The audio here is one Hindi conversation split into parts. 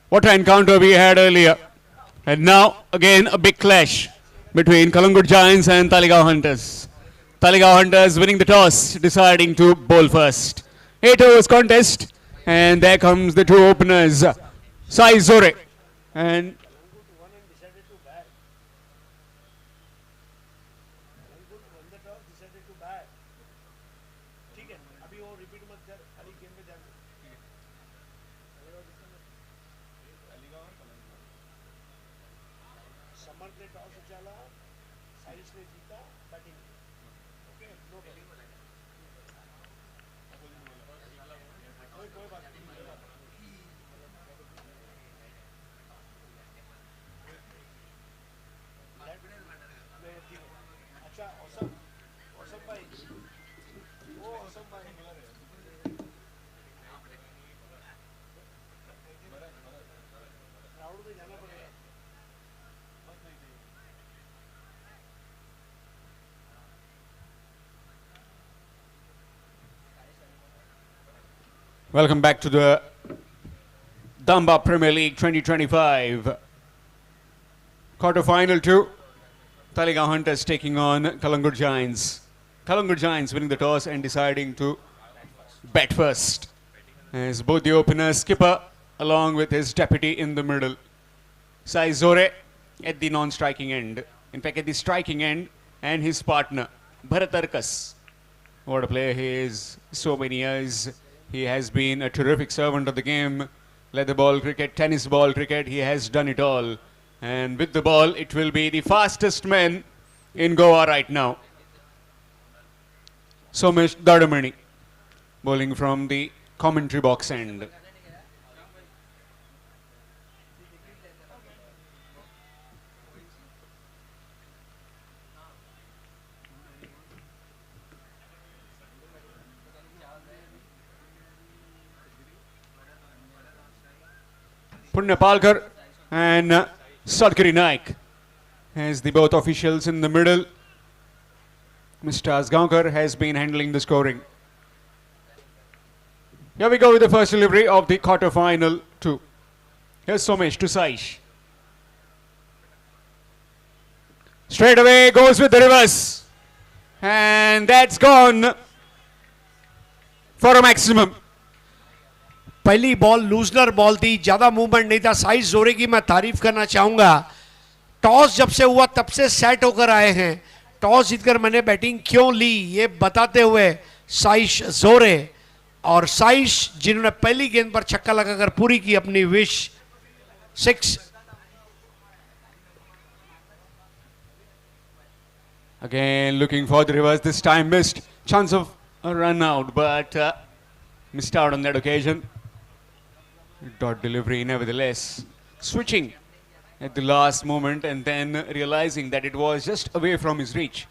What an encounter we had earlier. And now, again, a big clash between Kalangut Giants and Talegaon Hunters. Talegaon Hunters winning the toss, deciding to bowl first. 8 overs contest, and there comes the two openers, Sai Zore. And welcome back to the Damba Premier League 2025. Quarter-final 2. Talegaon Hunters taking on Kalangut Giants. Kalangut Giants winning the toss and deciding to bat first. As both the openers, skipper along with his deputy in the middle. Sai Zore at the non-striking end. In fact, at the striking end, and his partner, Bharat Arkas. What a player he is. So many years. He has been a terrific servant of the game. Leather ball cricket, tennis ball cricket, he has done it all. And with the ball, it will be the fastest man in Goa right now. Somesh Dadamani, bowling from the commentary box end. Punya Palkar and Sadkari Naik as the both officials in the middle. Mr. Asgaonkar has been handling the scoring. Here we go with the first delivery of the quarter-final 2. Here's Somesh to Saish. Straight away goes with the reverse. And that's gone for a maximum. पहली बॉल लूजनर बॉल थी, ज्यादा मूवमेंट नहीं था. साई जोरे की मैं तारीफ करना चाहूंगा. टॉस जब से हुआ तब से सेट होकर आए हैं. टॉस जीतकर मैंने बैटिंग क्यों ली ये बताते हुए साइश जोरे, और साइश जिन्होंने पहली गेंद पर छक्का लगाकर पूरी की अपनी wish. 6. Again looking for the reverse, this time missed. Chance of a run out, but missed out on that occasion. Dot delivery nevertheless. Switching at the last moment and then realizing that it was just away from his reach.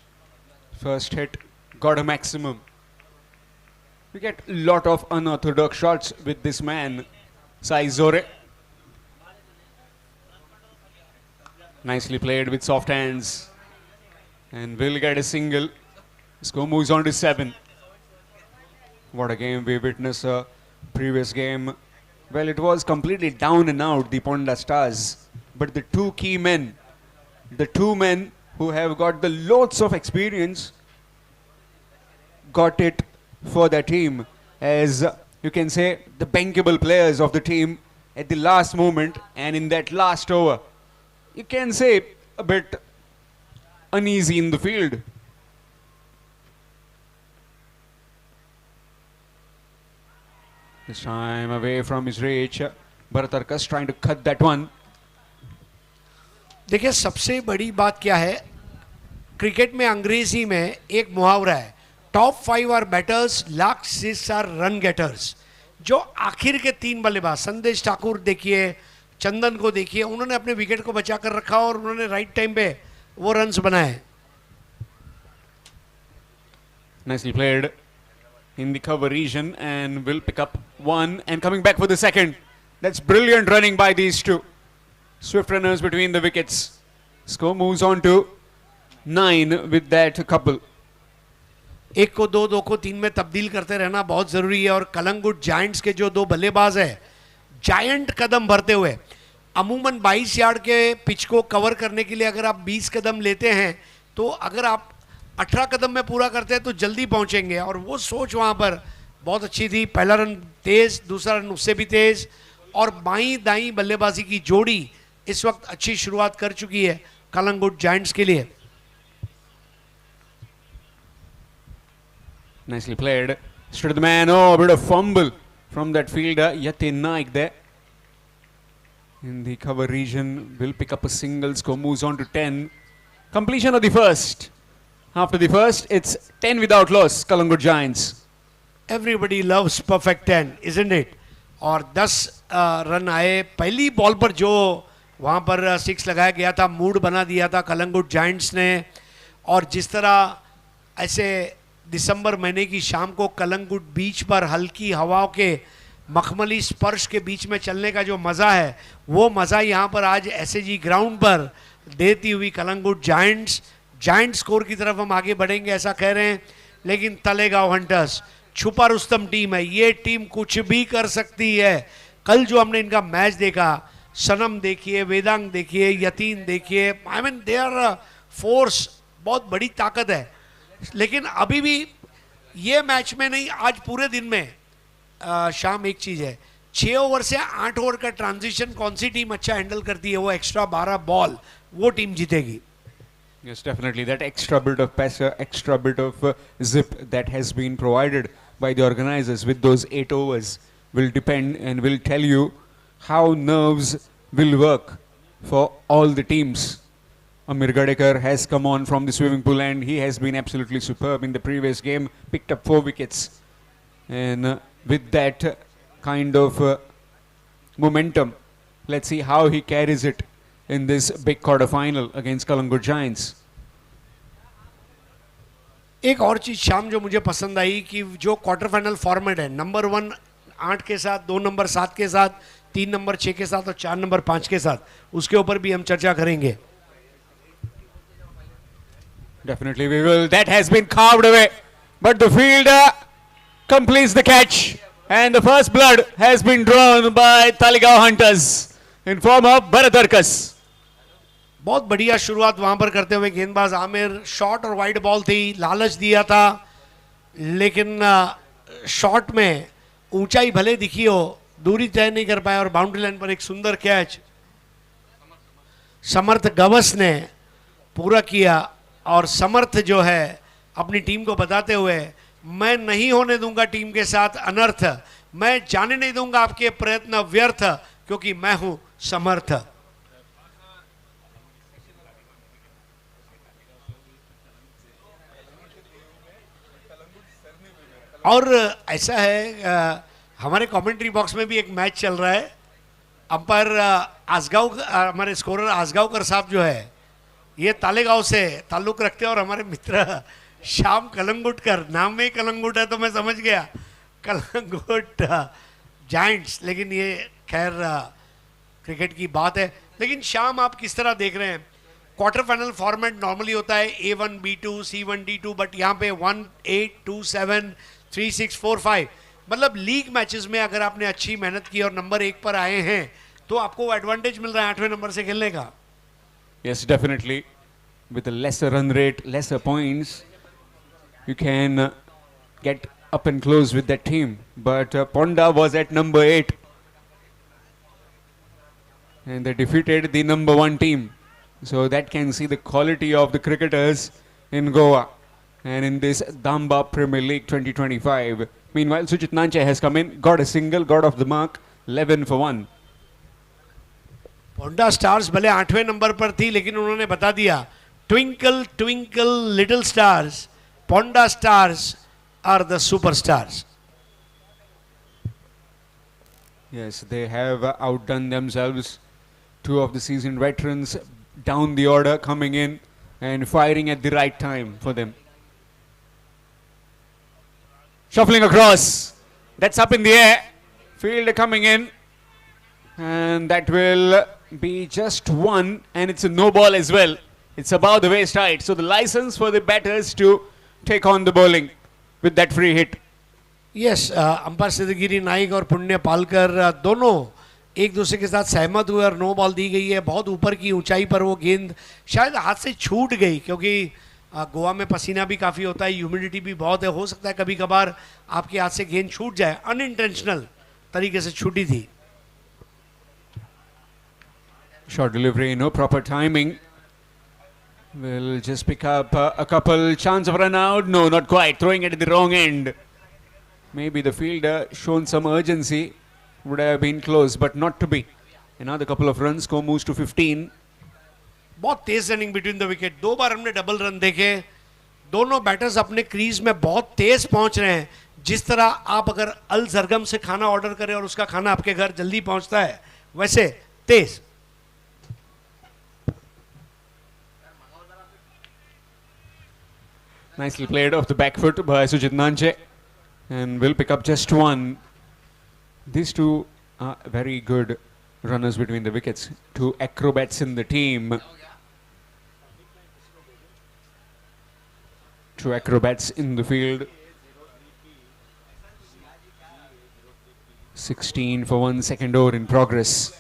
First hit got a maximum. We get a lot of unorthodox shots with this man, Sai Zore. Nicely played with soft hands. And will get a single. Score moves on to 7. What a game we witnessed previous game. Well, it was completely down and out, the Ponda Stars. But the two key men, the two men who have got the loads of experience, got it for their team. As you can say, the bankable players of the team at the last moment and in that last over. You can say a bit uneasy in the field. This time away from his reach. Bharat Arkas trying to cut that one. देखिए सबसे बड़ी बात क्या है, क्रिकेट में अंग्रेजी में एक मुहावरा है, top 5 are batters, last 6 are run getters. जो आखिर के 3 बल्लेबाज, संदेश ठाकुर देखिए, चंदन को देखिए, उन्होंने अपने विकेट को बचा कर रखा और उन्होंने राइट टाइम पे वो रन्स बनाए. Nicely played in the cover region and will pick up one and coming back for the second. That's brilliant running by these two. Swift runners between the wickets. Score moves on to 9 with that couple. एक को दो, दो को तीन में तब्दील करते रहना बहुत जरूरी है। और कलंगुट जायंट्स के जो दो बल्लेबाज है, जायंट कदम भरते हुए, अमूमन 22 यार्ड के पिच को कवर करने के लिए अगर आप 20 कदम लेते हैं, तो अगर आप 18 कदम में पूरा करते हैं तो जल्दी पहुंचेंगे। और वो सोच वहां पर बहुत अच्छी थी। पहला रन तेज, दूसरा रन उससे भी तेज, और बाई दाई बल्लेबाजी की जोड़ी इस वक्त अच्छी शुरुआत कर चुकी है कलंगुट जायंट्स के लिए। Nicely played. Straight to the man. Oh, a bit of fumble from that fielder. Yatin Naik there. In the cover region, will pick up a single. Score moves on to 10. Completion of the first. After the first, it's 10 without loss. Kalangut Giants. Everybody loves perfect 10, isn't it? और 10 रन आए पहली बॉल पर। जो वहाँ पर 6 लगाया गया था, मूड बना दिया था कलंगुट जायंट्स ने। और जिस तरह ऐसे दिसंबर महीने की शाम को कलंगुट बीच पर हल्की हवाओं के मखमली स्पर्श के बीच में चलने का जो मज़ा है, वो मज़ा यहाँ पर आज एसएजी ग्राउंड पर देती हुई कलंगुट जायंट्स। जायंट स्कोर की तरफ हम आगे बढ़ेंगे ऐसा कह रहे हैं, लेकिन तलेगांव हंटर्स छुपा रुस्तम टीम है। ये टीम कुछ भी कर सकती है। कल जो हमने इनका मैच देखा, सनम देखिए, वेदांग देखिए, यतीन देखिए, I mean they are force, बहुत बड़ी ताकत है। लेकिन अभी भी ये मैच में नहीं, आज पूरे दिन में शाम एक चीज़ है, 6 ओवर से 8 ओवर का ट्रांजिशन कौन सी टीम अच्छा हैंडल करती है, वो एक्स्ट्रा 12 बॉल, वो टीम जीतेगी। Yes, definitely. That extra bit of pressure, extra bit of zip that has been provided by the organizers with those 8 overs will depend and will tell you how nerves will work for all the teams. Amir Gadekar has come on from the swimming pool and he has been absolutely superb in the previous game, picked up 4 wickets. And with that kind of momentum, let's see how he carries it in this big quarter final against Kalangut Giants. एक और चीज शाम जो मुझे पसंद आई कि जो क्वार्टर फाइनल फॉर्मेट है, नंबर 1 8 के साथ, 2 नंबर 7 के साथ, 3 नंबर 6 के साथ और 4 नंबर 5 के साथ, उसके ऊपर भी हम चर्चा करेंगे। Definitely we will. That has been carved away, but the fielder completes the catch and the first blood has been drawn by Talegaon Hunters in form of Bharat Arkas. बहुत बढ़िया शुरुआत वहां पर करते हुए गेंदबाज आमिर। शॉर्ट और वाइड बॉल थी, लालच दिया था, लेकिन शॉट में ऊंचाई भले दिखी हो, दूरी तय नहीं कर पाया। और बाउंड्री लाइन पर एक सुंदर कैच समर्थ गवस ने पूरा किया। और समर्थ जो है अपनी टीम को बताते हुए, मैं नहीं होने दूंगा टीम के साथ अनर्थ, मैं जाने नहीं दूंगा आपके प्रयत्न व्यर्थ, क्योंकि मैं हूं समर्थ। और ऐसा है, हमारे कमेंट्री बॉक्स में भी एक मैच चल रहा है। अंपायर आसगांव, हमारे स्कोरर आसगांवकर साहब जो है, ये तालेगांव से ताल्लुक रखते हैं। और हमारे मित्र श्याम कलंगुटकर, नाम में ही कलंगुट है तो मैं समझ गया कलंगुट जायंट्स। लेकिन ये खैर क्रिकेट की बात है। लेकिन श्याम, आप किस तरह देख रहे हैं? क्वार्टर फाइनल फॉर्मेट नॉर्मली होता है A1 B2 C1 D2, but यहाँ पे 1 8 2 7 3 6 4 5, मतलब लीग मैचेस में अगर आपने अच्छी मेहनत की और नंबर 1 पर आए हैं तो आपको एडवांटेज मिल रहा है 8वें नंबर से खेलने का। Yes, definitely. With a lesser run rate, lesser points, you can get up and close with that team. But Ponda was at number 8. And they defeated the number 1 team. So that can see the quality of the cricketers in Goa and in this Damba Premier League 2025. Meanwhile, Sujit Nanche has come in, got a single, got off the mark, 11 for 1. Ponda stars भले 8वें नंबर पर थी, लेकिन उन्होंने बता दिया, twinkle twinkle little stars, Ponda stars are the superstars. Yes, they have outdone themselves. 2 of the seasoned veterans down the order, coming in and firing at the right time for them. Shuffling across, that's up in the air. Fielder coming in, and that will be just 1, and it's a no ball as well. It's above the waist height, so the license for the batters to take on the bowling. with that free hit. Yes, umpire Siddhagiri Naik और पुण्य पालकर दोनों एक दूसरे के साथ सहमत हुए और नो बॉल दी गई है। बहुत ऊपर की ऊंचाई पर वो गेंद शायद हाथ से छूट गई, क्योंकि गोवा में पसीना भी काफ़ी होता है, ह्यूमिडिटी भी बहुत है, हो सकता है कभी कभार आपके हाथ से गेंद छूट जाए, अनइंटेंशनल तरीके से छूटी थी। Short delivery, no proper timing. Will just pick up a couple. Chance of run out. No, not quite. Throwing it at the wrong end. Maybe the fielder shown some urgency. Would have been close, but not to be. Another couple of runs. Score moves to 15. बहुत तेज रनिंग बिटवीन द विकेट। 2 बार हमने डबल रन देखे। दोनों बैटर्स अपने क्रीज में बहुत तेज पहुंच रहे हैं। जिस तरह आप अगर अल जरगम से खाना ऑर्डर करें और उसका खाना आपके घर जल्दी पहुंचता है, वैसे तेज। Nicely played off the back foot by Sujit Nanche, and will pick up just one. These two are very good runners between the wickets. Two acrobats in the team. Two acrobats in the field. 16 for 1 second over in progress.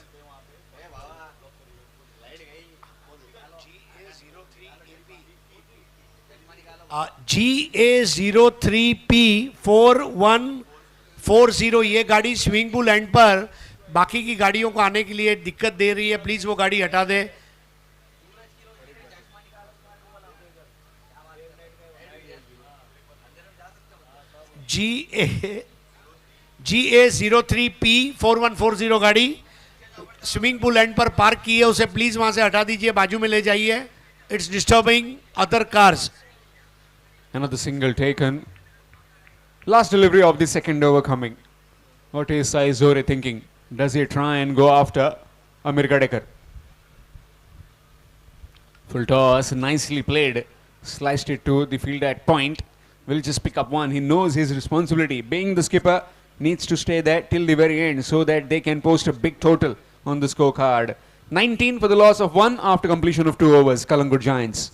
GA03P4140 ये गाड़ी स्विमिंग पूल एंड पर बाकी की गाड़ियों को आने के लिए दिक्कत दे रही है। प्लीज वो गाड़ी हटा दे। GA03P4140 गाड़ी स्विमिंग पूल एंड पर पार्क की है, उसे प्लीज वहां से हटा दीजिए, बाजू में ले जाइए। It's disturbing other cars. Another single taken. Last delivery of the second over coming. What is Sai Zore thinking? Does he try and go after Amir Gadekar? Full toss, nicely played. Sliced it to the field at point. Will just pick up one. He knows his responsibility. Being the skipper, needs to stay there till the very end so that they can post a big total on the scorecard. 19 for the loss of one after completion of 2 overs. Kalangur Giants.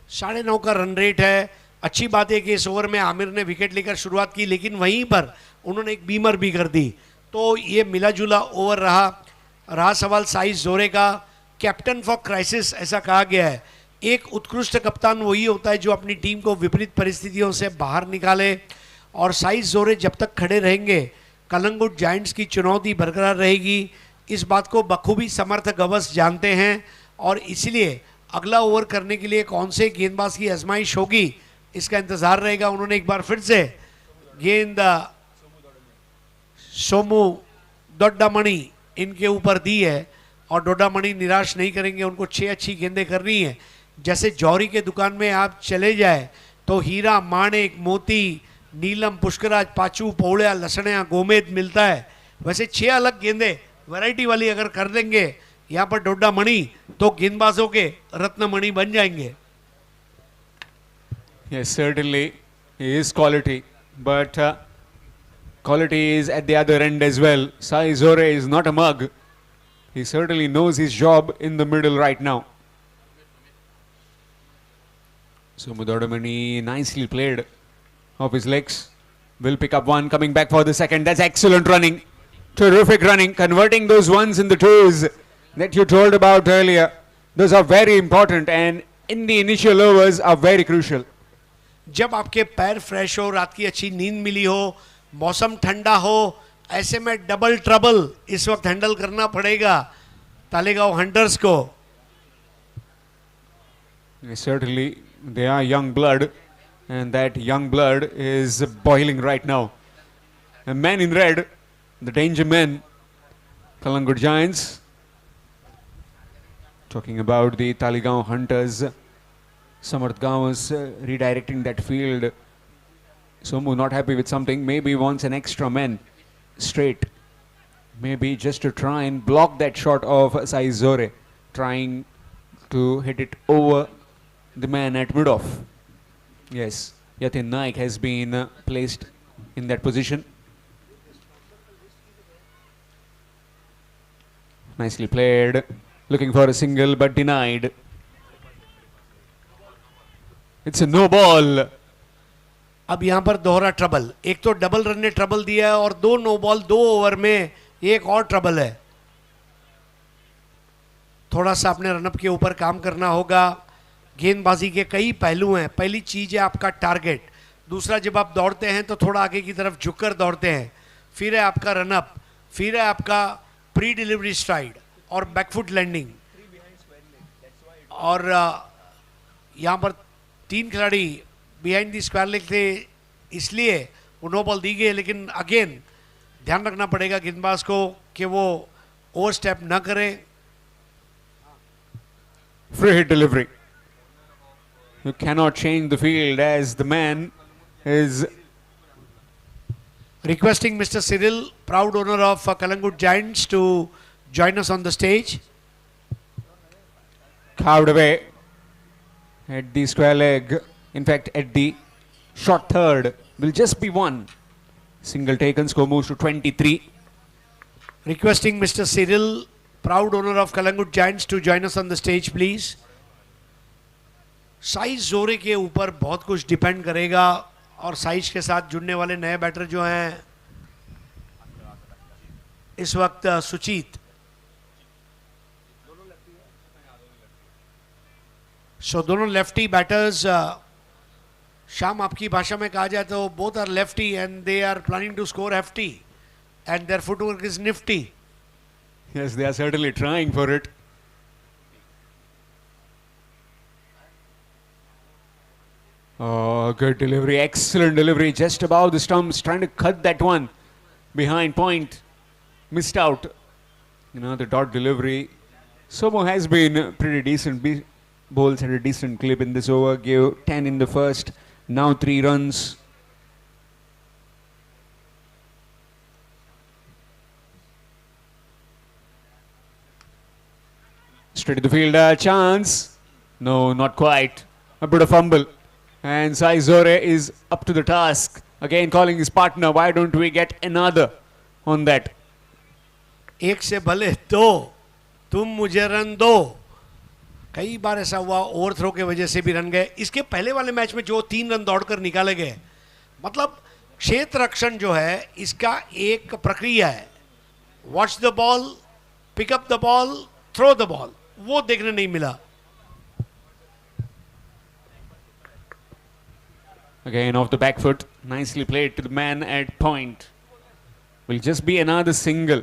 9.5 का रन रेट है। अच्छी बात है कि इस ओवर में आमिर ने विकेट लेकर शुरुआत की, लेकिन वहीं पर उन्होंने एक बीमर भी कर दी, तो ये मिला जुला ओवर रहा सवाल साई जोरे का। कैप्टन फॉर क्राइसिस ऐसा कहा गया है। एक उत्कृष्ट कप्तान वही होता है जो अपनी टीम को विपरीत परिस्थितियों से बाहर निकाले, और साई जोरे जब तक खड़े रहेंगे कलंगुट जायंट्स की चुनौती बरकरार रहेगी। इस बात को बखूबी समर्थक अवश्य जानते हैं, और इसलिए अगला ओवर करने के लिए कौन से गेंदबाज की आजमाइश होगी इसका इंतजार रहेगा। उन्होंने एक बार फिर से गेंद सोमू डोडामणि इनके ऊपर दी है, और डोडामणि निराश नहीं करेंगे। उनको 6 अच्छी गेंदें करनी है। जैसे जौहरी के दुकान में आप चले जाए तो हीरा, माणिक, मोती, नीलम, पुष्कराज, पाचू, पौड़िया, लसणिया, गोमेद मिलता है, वैसे 6 अलग गेंदें वैरायटी वाली अगर कर देंगे यहाँ पर डोडामणि, तो गेंदबाजों के रत्नमणि बन जाएंगे। Yes, certainly he is quality, but quality is at the other end as well. Sai Zore is not a mug. He certainly knows his job in the middle right now. So Mudodamani nicely played off his legs. Will pick up one, coming back for the second. That's excellent running. Terrific running, converting those ones in the twos that you told about earlier. Those are very important and in the initial overs are very crucial. जब आपके पैर फ्रेश हो, रात की अच्छी नींद मिली हो, मौसम ठंडा हो, ऐसे में डबल ट्रबल इस वक्त हैंडल करना पड़ेगा तालेगांव हंटर्स को। Certainly they are young blood, and that young blood is boiling right now. A man in red, the danger men, Kalangur Giants. Talking about the Talegaon Hunters, Samarth Gawas redirecting that field. Somu not happy with something, maybe wants an extra man straight. Maybe just to try and block that shot of Sai Zore, trying to hit it over the man at mid-off. Yes, Yatin Naik has been placed in that position. Nicely played, looking for a single but denied. It's a no ball. अब यहां पर दोहरा ट्रबल, एक तो डबल रन ने ट्रबल दिया है और 2 नो बॉल 2 ओवर में एक और ट्रबल है। थोड़ा सा अपने रनअप के ऊपर काम करना होगा। गेंदबाजी के कई पहलू हैं। पहली चीज है आपका टारगेट, दूसरा जब आप दौड़ते हैं तो थोड़ा आगे की तरफ झुककर दौड़ते हैं, फिर है आपका रनअप, फिर है आपका प्री डिलीवरी स्ट्राइड और बैकफुट लैंडिंग। और यहाँ पर 3 खिलाड़ी बिहाइंड द स्क्वायर लेग थे, इसलिए वो नो बॉल दी गई। लेकिन अगेन ध्यान रखना पड़ेगा गेंदबाज को कि वो ओवर स्टेप न करें। Free hit delivery. You cannot change the field as the man is Requesting Mr. Cyril, proud owner of Kalangut Giants, to join us on the stage. carved away at the square leg. In fact, at the short third will just be one. Single taken, score moves to 23. Requesting Mr. Cyril, proud owner of Kalangut Giants, to join us on the stage, please. Size जोरे के ऊपर बहुत कुछ डिपेंड करेगा और साइज के साथ जुड़ने वाले नए बैटर जो हैं इस वक्त सुचीत, सो दोनों लेफ्टी बैटर्स। शाम आपकी भाषा में कहा जाए तो both are lefty and they are planning to score hefty and their footwork is nifty. Yes, they are certainly trying for it. Oh, good delivery. Excellent delivery. Just above the stumps. Trying to cut that one behind point. Missed out. You know, the dot delivery. Somo has been pretty decent. Bowls had a decent clip in this over. Gave 10 in the first. Now 3 runs. Straight to the fielder. Chance. No, not quite. A bit of fumble. And Sai Zore is up to the task. Again calling his partner. Why don't we get another on that? एक से भले दो, तुम मुझे रन दो। कई बार ऐसा हुआ, ओवरथ्रो के वजह से भी रन गए। इसके पहले वाले मैच में जो 3 रन दौड़कर निकाले गए, मतलब क्षेत्र रक्षण जो है इसका एक प्रक्रिया है। Watch the ball, pick up the ball, throw the ball, वो देखने नहीं मिला। Again off the back foot. Nicely played to the man at point. Will just be another single.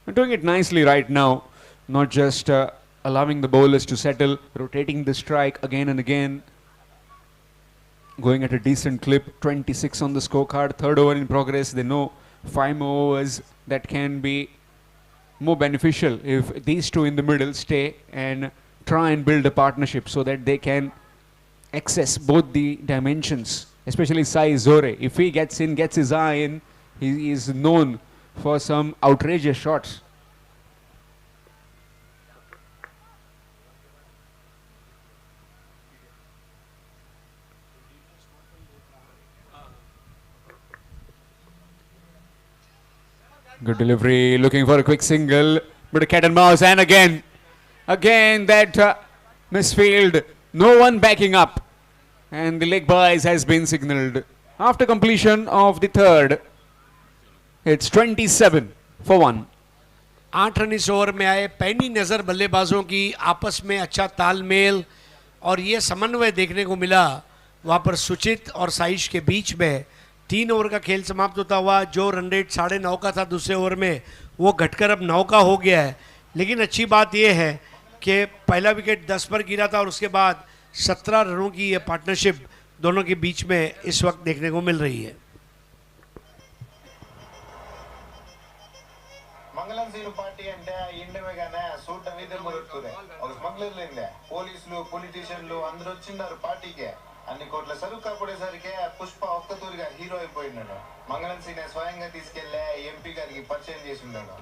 We're doing it nicely right now. Not just allowing the bowlers to settle, rotating the strike again and again. Going at a decent clip. 26 on the scorecard. Third over in progress. They know 5 more overs that can be more beneficial if these two in the middle stay and try and build a partnership so that they can access both the dimensions, especially Sai Zore. If he gets in, gets his eye in, he is known for some outrageous shots. Good delivery, looking for a quick single, but a cat and mouse, and again that misfield, no one backing up, and the leg buys has been signalled. After completion of the third, it's 27 for 1. 8 run इस ओवर में आए। पैनी नज़र बल्लेबाजों की आपस में अच्छा तालमेल और ये समन्वय देखने को मिला वहाँ पर सुचित और साइश के बीच में। 3 ओवर का खेल समाप्त होता हुआ जो रन रेट 9.5 का था दूसरे ओवर में, वो घटकर अब 9 का हो गया है। लेकिन अच्छी बात यह है कि पहला विकेट 10 पर गिरा था और उसके बाद 17 रनों की ये पार्टनरशिप दोनों के बीच में इस वक्त देखने को मिल रही है। మంగళం సీను పార్టీ అంటే ఇండివేగానే సూట్ అనేది మొదలుతురే ఒక స్మగ్లర్లేందే పోలీసులు పొలిటీషియన్లు అందరూ వచ్చిన్నారు పార్టీకి అన్ని కోట్ల సరుకు కాపాడేసరికి పుష్ప ఒక్కతూరిగా హీరో అయిపోయినాడు మంగళం సీనే స్వయంగా తీసుకెళ్లే ఎంపీ గారికి పరిచయం చేసి ఉన్నాడు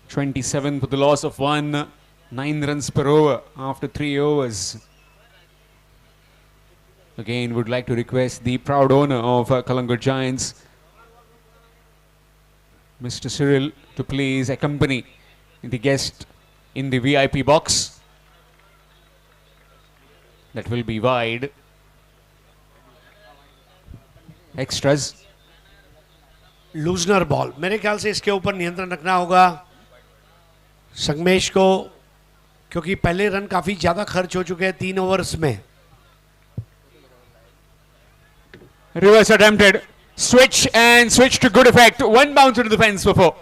27 for the loss of 1. 9 runs per over after 3 overs. Again, would like to request the proud owner of Kalangut Giants, Mr. Cyril, to please accompany the guest in the VIP box. That will be wide. Extras. Loosener ball, मेरे ख्याल से इसके ऊपर नियंत्रण रखना होगा संगमेश को, क्योंकि पहले रन काफी ज्यादा खर्च हो चुके हैं 3 ओवर्स में. Reverse attempted. Switch and switch to good effect. One bounce into the fence for 4.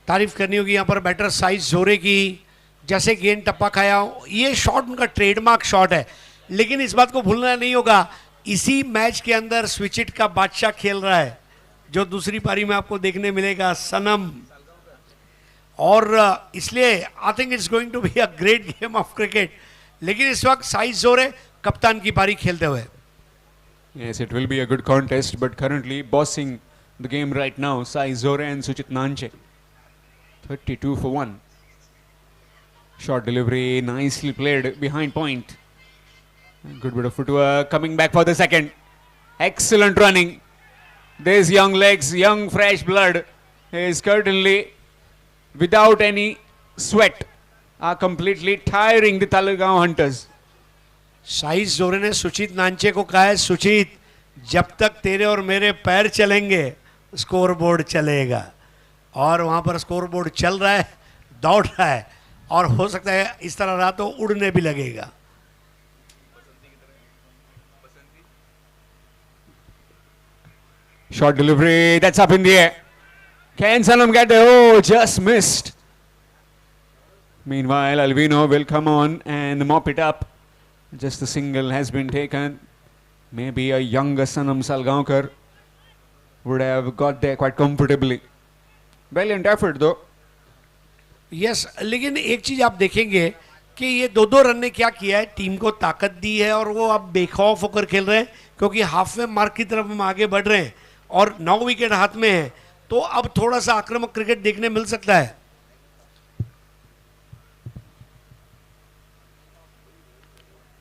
तारीफ करनी होगी यहाँ पर बैटर साइज जोरे की, जैसे गेंद टप्पा खाया. ये शॉट उनका ट्रेडमार्क शॉट है, लेकिन इस बात को भूलना नहीं होगा, इसी मैच के अंदर स्विचिट का बादशाह खेल रहा है, जो दूसरी पारी में आपको देखने मिलेगा, सनम. और इसलिए I think it's going to be a great game of cricket. लेकिन इस वक्त साइज जोरे कप्तान की पारी खेलते हुए. Yes, it will be a good contest, but currently bossing the game right now, Sai Zore and Suchit Nanche. 32 for 1. Short delivery, nicely played behind point. Good bit of footwork, coming back for the second. Excellent running. These young legs, young fresh blood is certainly without any sweat are completely tiring the Talegaon Hunters. Size जोरे ने सुचित नांचे को कहा है, सुचित जब तक तेरे और मेरे पैर चलेंगे स्कोरबोर्ड चलेगा. और वहां पर स्कोरबोर्ड चल रहा है, दौड़ रहा है, और हो सकता है इस तरह रहा तो उड़ने भी लगेगा. Short delivery, that's up in the air. Can Sanam get there? Oh, just missed. Meanwhile, Alvino will come on and mop it up. Just a single has been taken. Maybe a younger Sanam Salgaonkar would have got there quite comfortably. Brilliant effort though. Yes, लेकिन एक चीज आप देखेंगे कि ये 2-2 रन ने क्या किया है, टीम को ताकत दी है, और वो अब बेखौफ होकर खेल रहे हैं, क्योंकि हाफवे मार्क की तरफ हम आगे बढ़ रहे हैं और 9 विकेट हाथ में है. तो अब थोड़ा सा आक्रामक क्रिकेट देखने मिल सकता है.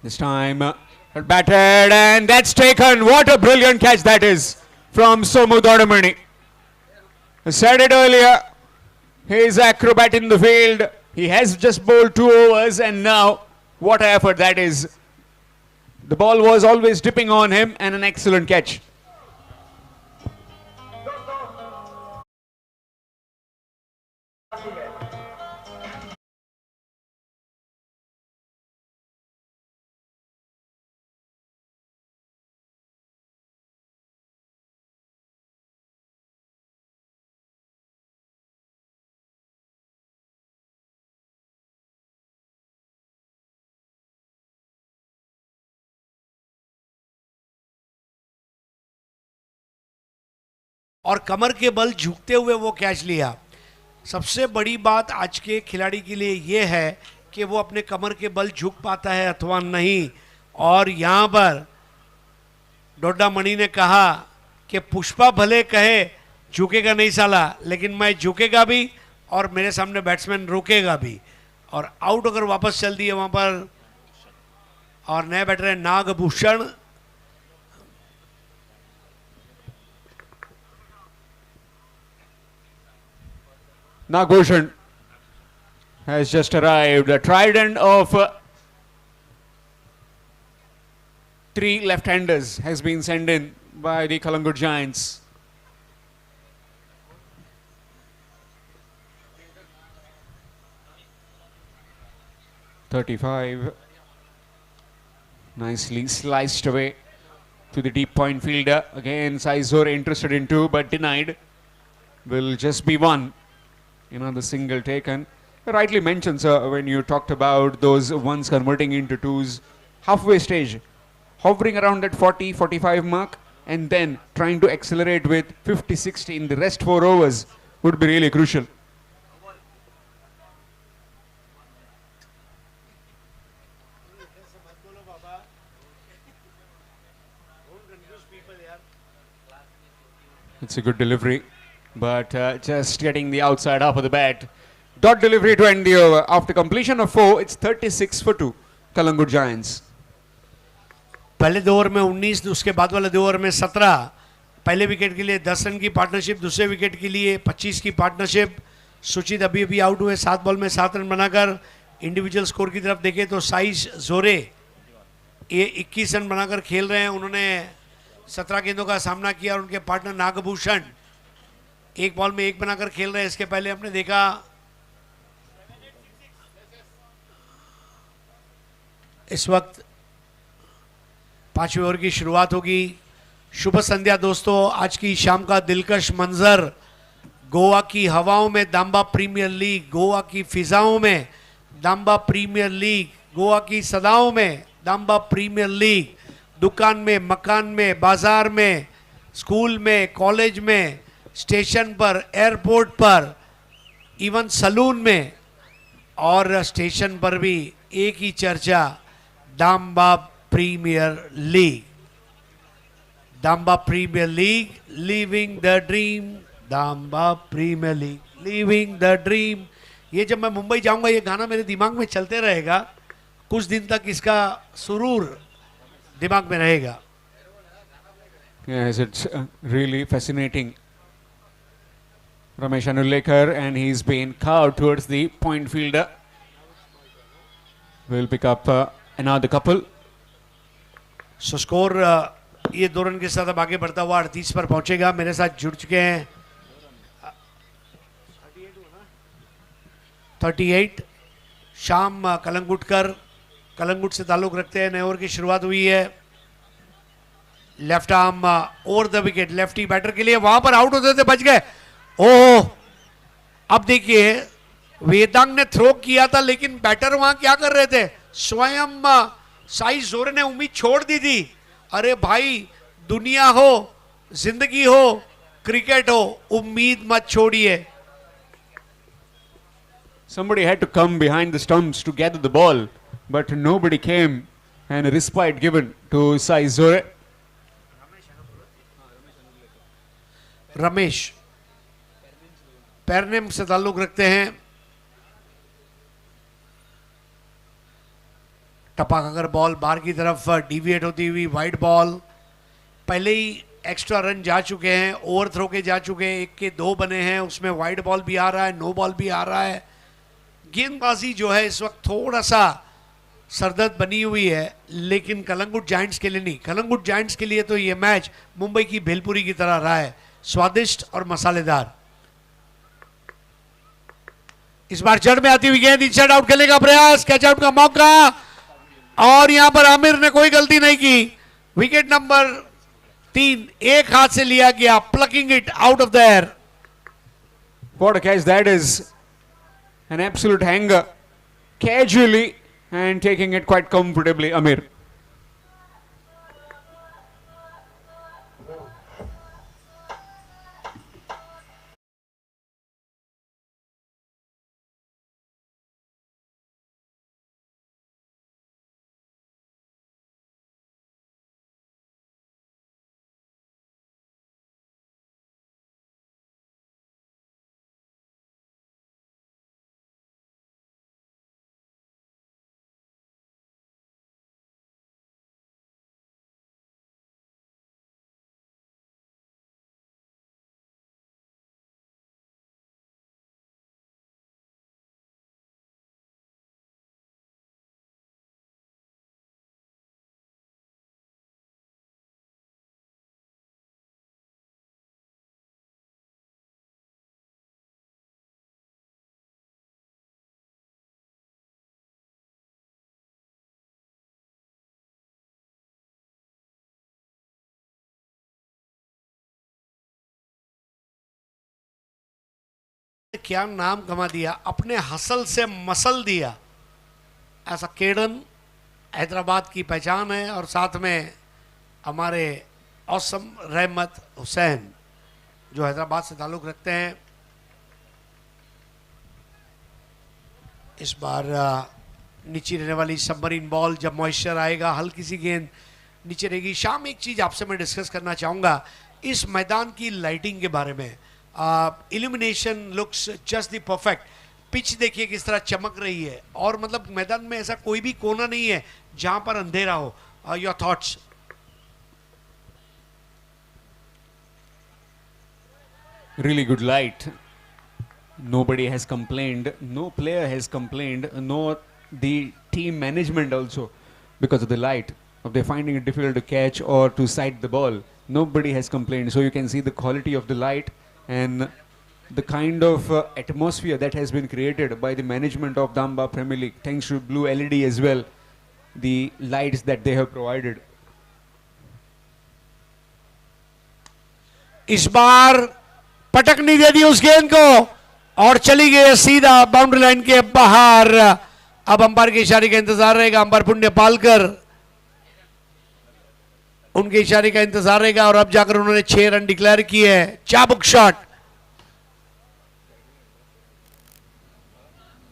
This time batted and that's taken. What a brilliant catch that is from Somu Dodamani. I said it earlier, he is acrobat in the field. He has just bowled 2 overs and now what an effort that is. The ball was always dipping on him and an excellent catch. और कमर के बल झुकते हुए वो कैच लिया. सबसे बड़ी बात आज के खिलाड़ी के लिए ये है कि वो अपने कमर के बल झुक पाता है अथवा नहीं. और यहाँ पर डोडा मणि ने कहा कि पुष्पा भले कहे झुकेगा नहीं साला, लेकिन मैं झुकेगा भी और मेरे सामने बैट्समैन रुकेगा भी. और आउट अगर वापस चल दिए वहाँ पर, और नए बैटर है Nagabhushan. Nagbhushan has just arrived. A trident of 3 left-handers has been sent in by the Kalangut Giants. .35 nicely sliced away to the deep point fielder. Again, Saizor interested in 2 but denied. Will just be 1. Another single taken. You rightly mentioned, sir, when you talked about those ones converting into 2s, halfway stage, hovering around that 40-45 mark, and then trying to accelerate with 50-60 in the rest 4 overs would be really crucial. It's a good delivery. but just getting the outside half of the bat. Dot delivery to end the over. After completion of 4, it's 36 for 2. Kalangut Giants. पहले 2 ओवर में 19, उसके बाद वाले 2 ओवर में 17। पहले विकेट के लिए 10 रन की पार्टनरशिप, दूसरे विकेट के लिए 25 की पार्टनरशिप। सुचित अभी अभी आउट हुए 7 बॉल में 7 रन बनाकर। इंडिविजुअल स्कोर की तरफ देखें तो साइज जोरे ये 21 रन बनाकर खेल रहे हैं। उन्होंने 17 गेंदों का सामना किया और उनके पार्टनर नागभूषण 1 बॉल में 1 बनाकर खेल रहे हैं। इसके पहले हमने देखा इस वक्त 5वें ओवर की शुरुआत होगी। शुभ संध्या दोस्तों, आज की शाम का दिलकश मंजर गोवा की हवाओं में दाम्बा प्रीमियर लीग, गोवा की फिजाओं में दाम्बा प्रीमियर लीग, गोवा की सदाओं में दाम्बा प्रीमियर लीग। दुकान में, मकान में, बाजार में, स्कूल में, कॉलेज में, स्टेशन पर, एयरपोर्ट पर, इवन सलून में और स्टेशन पर भी एक ही चर्चा, Damba premier league. Damba premier league, living the dream, Damba premier league, living the dream. ये जब मैं मुंबई जाऊंगा ये गाना मेरे दिमाग में चलते रहेगा, कुछ दिन तक इसका सुरूर दिमाग में रहेगा। Yes, it's really fascinating. Ramesh Anulekar, and he's been carved towards the point fielder. We'll pick up another couple. So score ये 2 रन के साथ अब आगे बढ़ता हुआ 38 पर पहुंचेगा। मेरे साथ जुड़ चुके हैं 38 शाम कलंगुटकर, कलंगुट से ताल्लुक रखते हैं। नए ओवर की शुरुआत हुई है। Left arm over the wicket, lefty batter के लिए, वहां पर आउट होते थे, बच गए। ओह, अब देखिए वेदांग ने थ्रो किया था लेकिन बैटर वहां क्या कर रहे थे, स्वयं साई जोरे ने उम्मीद छोड़ दी थी। अरे भाई, दुनिया हो, जिंदगी हो, क्रिकेट हो, उम्मीद मत छोड़िए। Somebody had to come behind the stumps to gather the ball, but nobody came, and a respite given to Sai Zore. Ramesh Pernem से ताल्लुक रखते हैं। टपक अगर बॉल बाहर की तरफ डिविएट होती हुई वाइड बॉल, पहले ही एक्स्ट्रा रन जा चुके हैं, ओवर थ्रो के जा चुके हैं, 1 के 2 बने हैं, उसमें वाइड बॉल भी आ रहा है, नो बॉल भी आ रहा है। गेंदबाजी जो है इस वक्त थोड़ा सा सरदर्द बनी हुई है, लेकिन कलंगुट जायंट्स के लिए नहीं। कलंगुट जायंट्स के लिए तो ये मैच मुंबई की भेलपुरी की तरह रहा है, स्वादिष्ट और मसालेदार। इस बार जड़ में आती हुई गेंद, इनसाइड आउट खेलने का प्रयास, कैच आउट का मौका, और यहां पर आमिर ने कोई गलती नहीं की। विकेट नंबर 3 एक हाथ से लिया गया, plucking it out of the air. What a catch that is! An absolute hanger, casually and taking it quite comfortably, Amir. क्या नाम कमा दिया, अपने हसल से मसल दिया। ऐसा केडन हैदराबाद की पहचान है, और साथ में हमारे औसम रहमत हुसैन जो हैदराबाद से ताल्लुक रखते हैं। इस बार नीचे रहने वाली सबमरीन बॉल, जब मॉइस्चर आएगा हल्की सी गेंद नीचे रहेगी। शाम एक चीज़ आपसे मैं डिस्कस करना चाहूँगा इस मैदान की लाइटिंग के बारे में। Illumination looks just the perfect. Pitch देखिए किस तरह चमक रही है, और मतलब मैदान में ऐसा कोई भी कोना नहीं है जहां पर अंधेरा हो. Your thoughts? Really good light. Nobody has complained. No player has complained. No, the team management also, because of the light. If they're finding it difficult to catch or to sight the ball, nobody has complained. So you can see the quality of the light and the kind of atmosphere that has been created by the management of Damba Premier League, thanks to Blue LED as well. The lights that they have provided. इस बार पटक नहीं दे दी उस गेंद को, और चली गई सीधा बाउंड्री लाइन के बाहर. अब अंपायर के इशारे का इंतजार रहेगा. अंपायर पुण्य पालकर, उनके इशारे का इंतजार रहेगा, और अब जाकर उन्होंने 6 रन डिक्लेयर किए हैं. चाबुक शॉट.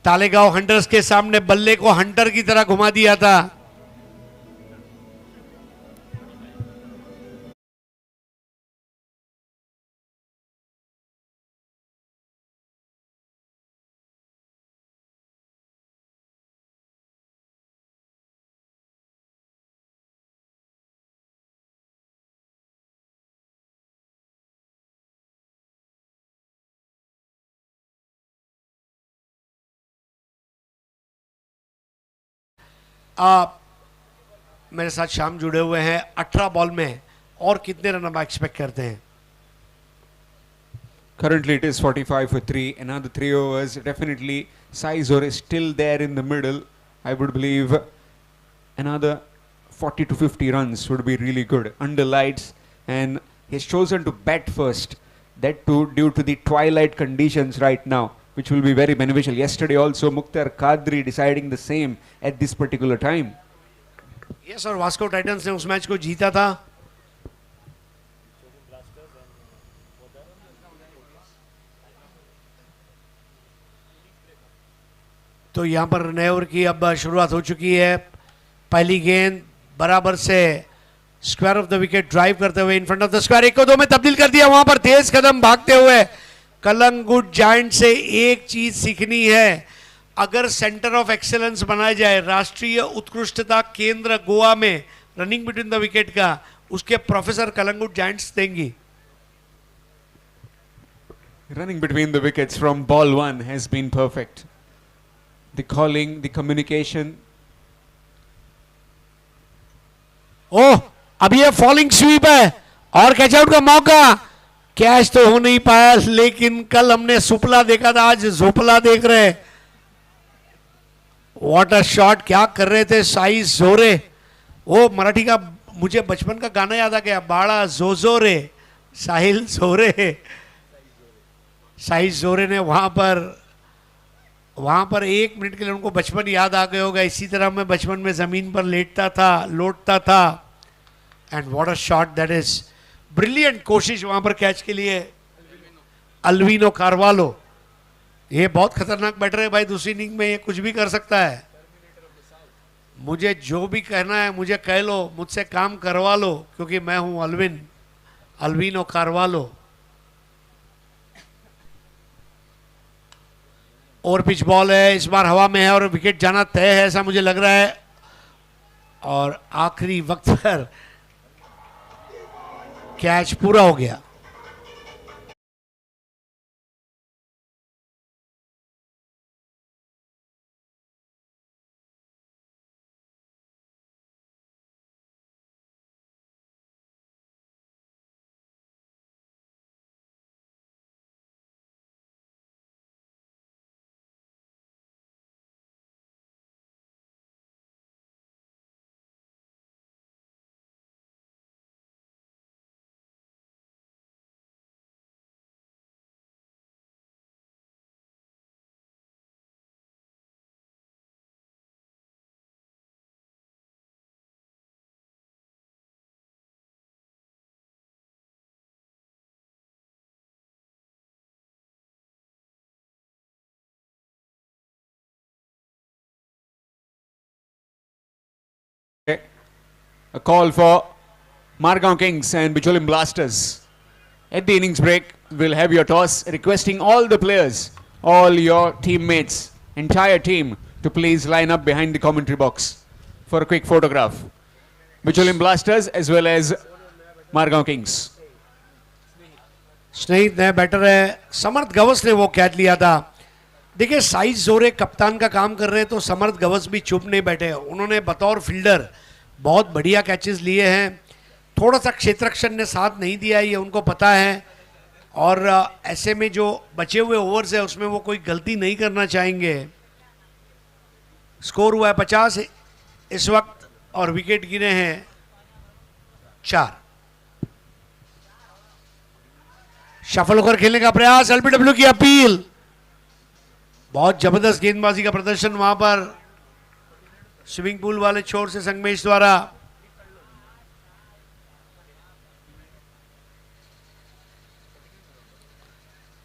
तालेगांव हंटर्स के सामने बल्ले को हंटर की तरह घुमा दिया था. मेरे साथ शाम जुड़े हुए हैं. 18 बॉल में और कितने रन आप एक्सपेक्ट करते हैं? Currently it is 45 for 3. Another 3 overs. Definitely Sai Zore is still there in the middle. I would believe another 40 to 50 runs would be really good under lights, and he's chosen to bat first. That too due to the twilight conditions right now, which will be very beneficial. Yesterday also Mukhtar Kadri deciding the same at this particular time. Yes, और वास्को टाइटंस ने उस मैच को जीता था. तो यहां पर नए ओवर की अब शुरुआत हो चुकी है. पहली गेंद बराबर से square of the wicket drive करते हुए in front of the square, 1 को 2 में तब्दील कर दिया. वहां पर तेज कदम भागते हुए कलंगुट जायंट से एक चीज सीखनी है. अगर सेंटर ऑफ एक्सेलेंस बनाया जाए, राष्ट्रीय उत्कृष्टता केंद्र गोवा में रनिंग बिटवीन द विकेट का, उसके प्रोफेसर कलंगुट जायंट्स देंगी. Running between the wickets from ball 1 has been perfect. The calling, the communication. ओह, अब ये फॉलिंग स्वीप है और कैच आउट का मौका. कैच तो हो नहीं पाया, लेकिन कल हमने सुपला देखा था, आज झोपला देख रहे. What a shot. क्या कर रहे थे साई जोरे. वो मराठी का मुझे बचपन का गाना याद आ गया, बाड़ा जोजोरे साहिल जोरे. साई जोरे ने वहां पर 1 मिनट के लिए उनको बचपन याद आ गया होगा. इसी तरह मैं बचपन में जमीन पर लेटता था, लौटता था. And what a shot that is. Brilliant कोशिश वहां पर कैच के लिए अल्विनो कार्वालो. ये बहुत खतरनाक बैटर है भाई. दूसरी इनिंग में ये कुछ भी कर सकता है. मुझे जो भी कहना है मुझे कह लो, मुझसे काम करवा लो, क्योंकि मैं हूं अल्विनो कार्वालो. और पिच बॉल है, इस बार हवा में है और विकेट जाना तय है ऐसा मुझे लग रहा है. और आखिरी वक्त पर कैच पूरा हो गया. A call for Margao Kings and Bicholim Blasters. At the innings break, we'll have your toss, requesting all the players, all your teammates, entire team to please line up behind the commentary box for a quick photograph. Bicholim Blasters as well as Margaon Kings. स्नेहित नया बैटर है, समर्थ गवस ने वो कैच लिया था। देखिए साइज जोरे कप्तान का काम कर रहे हैं तो समर्थ गवस भी चुप नहीं बैठे, उन्होंने बतौर फील्डर बहुत बढ़िया कैचेस लिए हैं। थोड़ा सा क्षेत्ररक्षण ने साथ नहीं दिया है, ये उनको पता है, और ऐसे में जो बचे हुए ओवर्स है उसमें वो कोई गलती नहीं करना चाहेंगे। स्कोर हुआ है 50 इस वक्त और विकेट गिरे हैं 4। शफल होकर खेलने का प्रयास, एलबीडब्ल्यू की अपील। बहुत जबरदस्त गेंदबाजी का प्रदर्शन वहां पर स्विमिंग पूल वाले छोर से संगमेश द्वारा।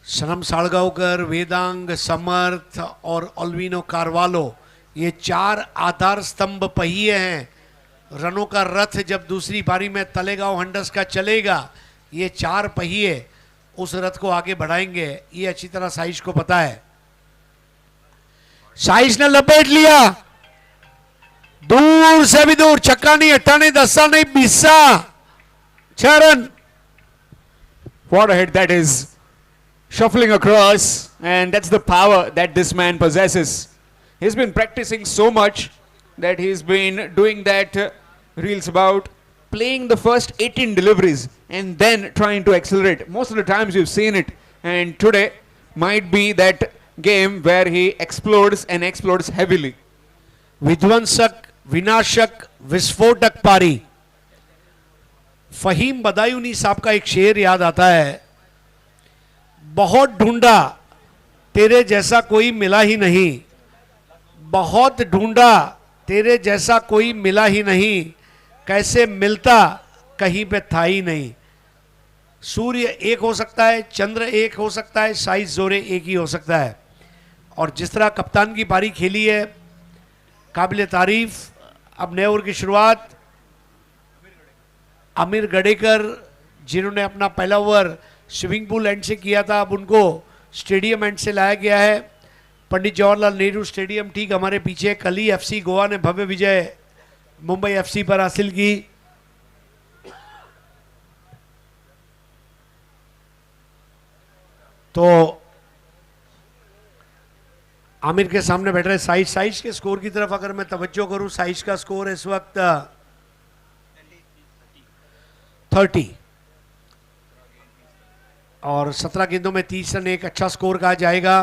सनम साड़गांवकर, वेदांग, समर्थ और ऑल्विनो कार्वालो, ये 4 आधार स्तंभ पहिए हैं। रनों का रथ जब दूसरी पारी में तलेगांव हंटर्स का चलेगा, ये 4 पहिए उस रथ को आगे बढ़ाएंगे, ये अच्छी तरह साइश को पता है। साइश ने लपेट लिया, दूर से भी दूर, छक्का नहीं, अट्ठा नहीं, दस्सा नहीं, बिस्सा, 6 run. What a hit that is. Shuffling across, and that's the power that this man possesses. He's been practicing so much that he's been doing that reels about playing the first 18 deliveries and then trying to accelerate. Most of the times you've seen it, and today might be that game where he explodes and explodes heavily. विध्वंसक, विनाशक, विस्फोटक पारी। फहीम बदायूनी साहब का एक शेर याद आता है, बहुत ढूंढा तेरे जैसा कोई मिला ही नहीं, बहुत ढूंढा तेरे जैसा कोई मिला ही नहीं, कैसे मिलता कहीं पे था ही नहीं। सूर्य एक हो सकता है, चंद्र एक हो सकता है, साइज जोरे एक ही हो सकता है। और जिस तरह कप्तान की पारी खेली है, काबिल तारीफ। अब नए ओवर की शुरुआत आमिर गडेकर, जिन्होंने अपना पहला ओवर स्विमिंग पूल एंड से किया था, अब उनको स्टेडियम एंड से लाया गया है। पंडित जवाहरलाल नेहरू स्टेडियम ठीक हमारे पीछे। कल ही एफसी गोवा ने भव्य विजय मुंबई एफसी पर हासिल की। तो आमिर के सामने बैठ रहे साइज के स्कोर की तरफ अगर मैं तवज्जो करूं, साइज का स्कोर इस वक्त 30 और 17 गेंदों में 30 रन, एक अच्छा स्कोर कहा जाएगा।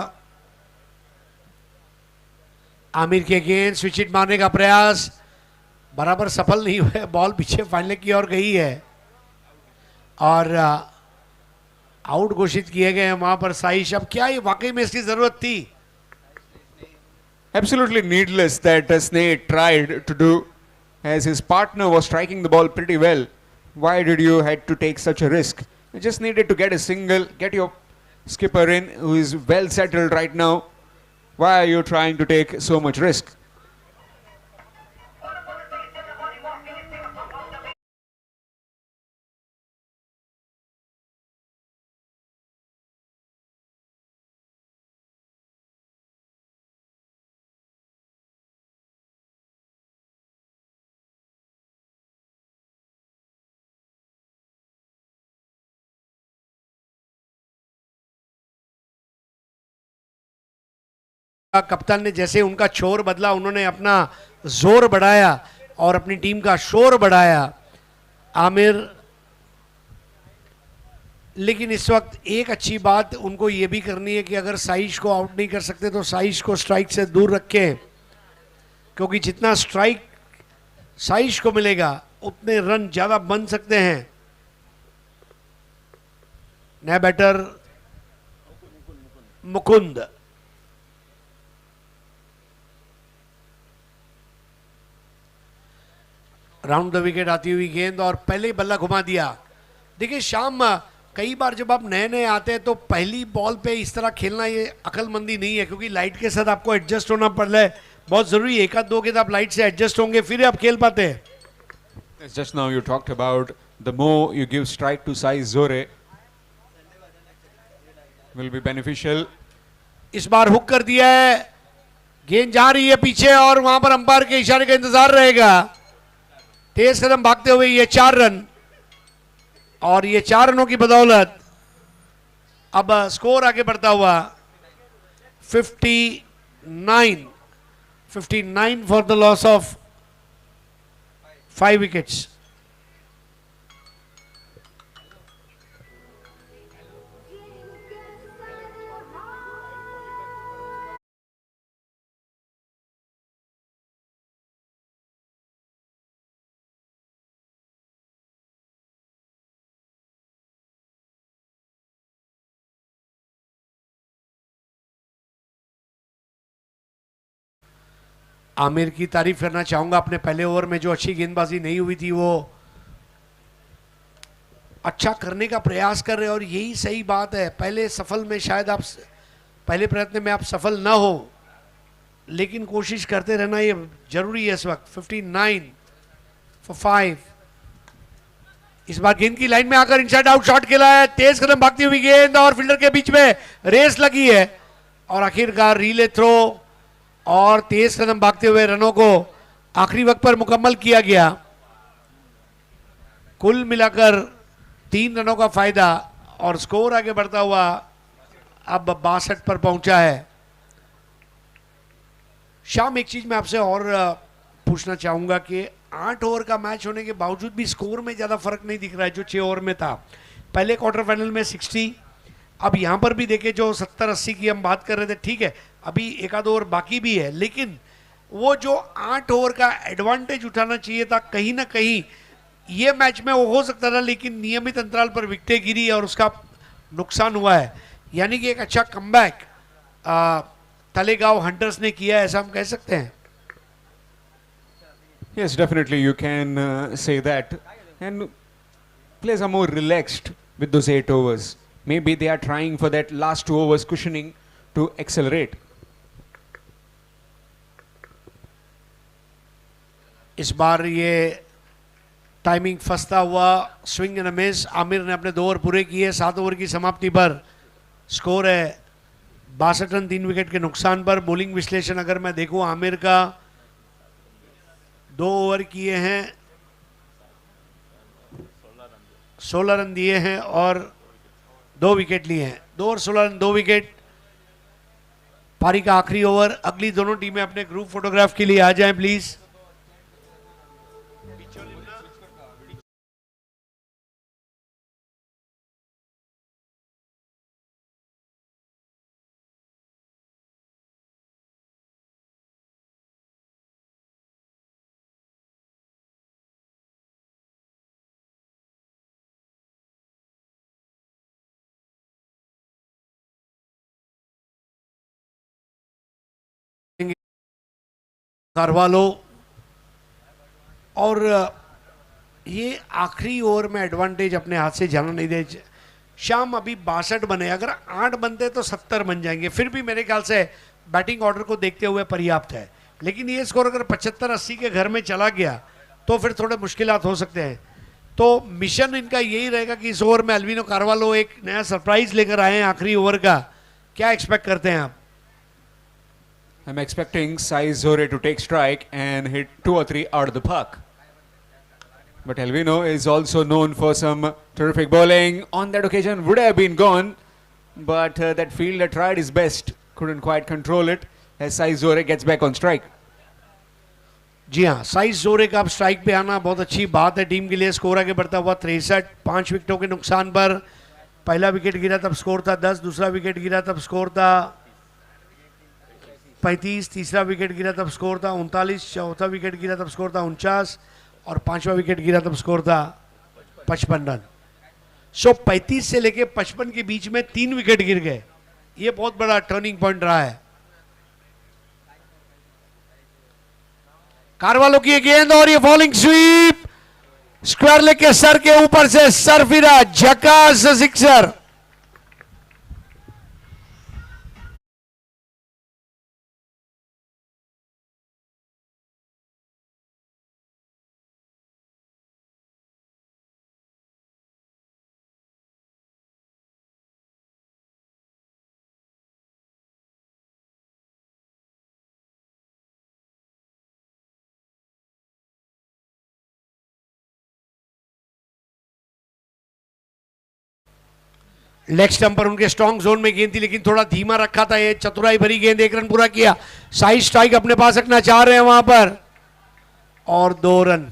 आमिर के गेंद स्विच हिट मारने का प्रयास बराबर सफल नहीं हुआ, बॉल पीछे फाइनल की ओर गई है और आउट घोषित किए गए हैं वहां पर साइश। अब क्या ये वाकई में इसकी जरूरत थी? Absolutely needless that Sneh tried to do, as his partner was striking the ball pretty well. Why did you had to take such a risk? You just needed to get a single, get your skipper in, who is well settled right now. Why are you trying to take so much risk? कप्तान ने जैसे उनका छोर बदला, उन्होंने अपना जोर बढ़ाया और अपनी टीम का शोर बढ़ाया आमिर। लेकिन इस वक्त एक अच्छी बात उनको ये भी करनी है कि अगर साइश को आउट नहीं कर सकते तो साइश को स्ट्राइक से दूर रखें, क्योंकि जितना स्ट्राइक साइश को मिलेगा उतने रन ज्यादा बन सकते हैं। नया batter Mukund, round the wicket आती हुई गेंद और पहले ही बल्ला घुमा दिया। देखिए शाम, कई बार जब आप नए नए आते हैं तो पहली बॉल पे इस तरह खेलना ये अकलमंदी नहीं है, क्योंकि लाइट के साथ आपको एडजस्ट होना पड़ रहा है, बहुत जरूरी है। एक आध दो गेंद आप लाइट से एडजस्ट होंगे फिर आप खेल पाते हैं। Just now you talked about the more you give strike to Sai Zore, will be beneficial. इस बार हुक कर दिया है, गेंद जा रही है पीछे और वहां पर अंपायर के इशारे का इंतजार रहेगा। तेज कदम भागते हुए ये 4 रन, और ये 4 रनों की बदौलत अब स्कोर आगे बढ़ता हुआ 59 for the loss of 5 wickets. Aamir की तारीफ करना चाहूंगा, अपने पहले ओवर में जो अच्छी गेंदबाजी नहीं हुई थी वो अच्छा करने का प्रयास कर रहे हैं, और यही सही बात है। पहले सफल में शायद आप पहले प्रयत्न में आप सफल ना हो, लेकिन कोशिश करते रहना ये जरूरी है इस वक्त। 59 फॉर 5। इस बार गेंद की लाइन में आकर इनसाइड आउट शॉट खेला है, तेज कदम भागती हुई गेंद और फील्डर के बीच में रेस लगी है, और आखिरकार रीले थ्रो और तेज कदम भागते हुए रनों को आखिरी वक्त पर मुकम्मल किया गया। कुल मिलाकर 3 रनों का फायदा, और स्कोर आगे बढ़ता हुआ अब 62 पर पहुंचा है। शाम, एक चीज मैं आपसे और पूछना चाहूंगा कि 8 ओवर का मैच होने के बावजूद भी स्कोर में ज्यादा फर्क नहीं दिख रहा है जो 6 ओवर में था। पहले क्वार्टर फाइनल में 60, अब यहां पर भी देखे जो 70-80 की हम बात कर रहे थे, ठीक है अभी एक आध ओवर बाकी भी है, लेकिन वो जो 8 ओवर का एडवांटेज उठाना चाहिए था, कहीं ना कहीं ये मैच में वो हो सकता था, लेकिन नियमित अंतराल पर विकेटें गिरी और उसका नुकसान हुआ है। यानी कि एक अच्छा कमबैक तलेगांव हंटर्स ने किया, ऐसा हम कह सकते हैं। Yes, definitely you can say that. And players are more relaxed with those 8 overs. Maybe they are trying for that last 2 overs cushioning to accelerate. इस बार ये टाइमिंग फंसता हुआ स्विंग एंड मिस। आमिर ने अपने 2 ओवर पूरे किए। 7 ओवर की समाप्ति पर स्कोर है 62 रन 3 विकेट के नुकसान पर। बॉलिंग विश्लेषण अगर मैं देखूं, आमिर का 2 ओवर किए हैं, 16 रन दिए हैं और 2 विकेट लिए हैं। 2 ओवर 16 रन 2 विकेट। पारी का आखिरी ओवर। अगली दोनों टीमें अपने ग्रुप फोटोग्राफ के लिए आ जाएं प्लीज। कारवालो, और ये आखिरी ओवर में एडवांटेज अपने हाथ से जाना नहीं दे। शाम, अभी 62 बने, अगर 8 बनते तो 70 बन जाएंगे, फिर भी मेरे ख्याल से बैटिंग ऑर्डर को देखते हुए पर्याप्त है। लेकिन ये स्कोर अगर 75-80 के घर में चला गया तो फिर थोड़े मुश्किलात हो सकते हैं। तो मिशन इनका यही रहेगा कि इस ओवर में अल्विनो कारवालो एक नया सरप्राइज लेकर आए हैं आखिरी ओवर का। क्या एक्सपेक्ट करते हैं आप? I'm expecting Sai Zore to take strike and hit 2 or 3 out of the park. But Elvino is also known for some terrific bowling. On that occasion would have been gone, but that fielder tried his best, couldn't quite control it as Sai Zore gets back on strike. जी हाँ, साइज जोरे का अब स्ट्राइक पे आना बहुत अच्छी बात है टीम के लिए। स्कोर आगे बढ़ता हुआ 63, 5 विकेटों के नुकसान पर। पहला विकेट गिरा तब स्कोर था 10, दूसरा विकेट गिरा तब स्कोर था 35, तीसरा विकेट गिरा तब स्कोर था 39, चौथा विकेट गिरा तब स्कोर था 49 और 5वां विकेट गिरा तब स्कोर था 55 रन। 35 से लेके 55 के बीच में 3 विकेट गिर गए। ये बहुत बड़ा टर्निंग पॉइंट रहा है। कारवालो की गेंद और ये फॉलिंग स्वीप, स्क्वायर लेग के सर के ऊपर से सर फिरा, झकास सिक्सर। लेग स्टंप पर उनके स्ट्रॉन्ग जोन में गेंद थी, लेकिन थोड़ा धीमा रखा था। ये चतुराई भरी गेंद, 1 रन पूरा किया। साइड स्ट्राइक अपने पास रखना चाह रहे हैं वहां पर, और 2 रन।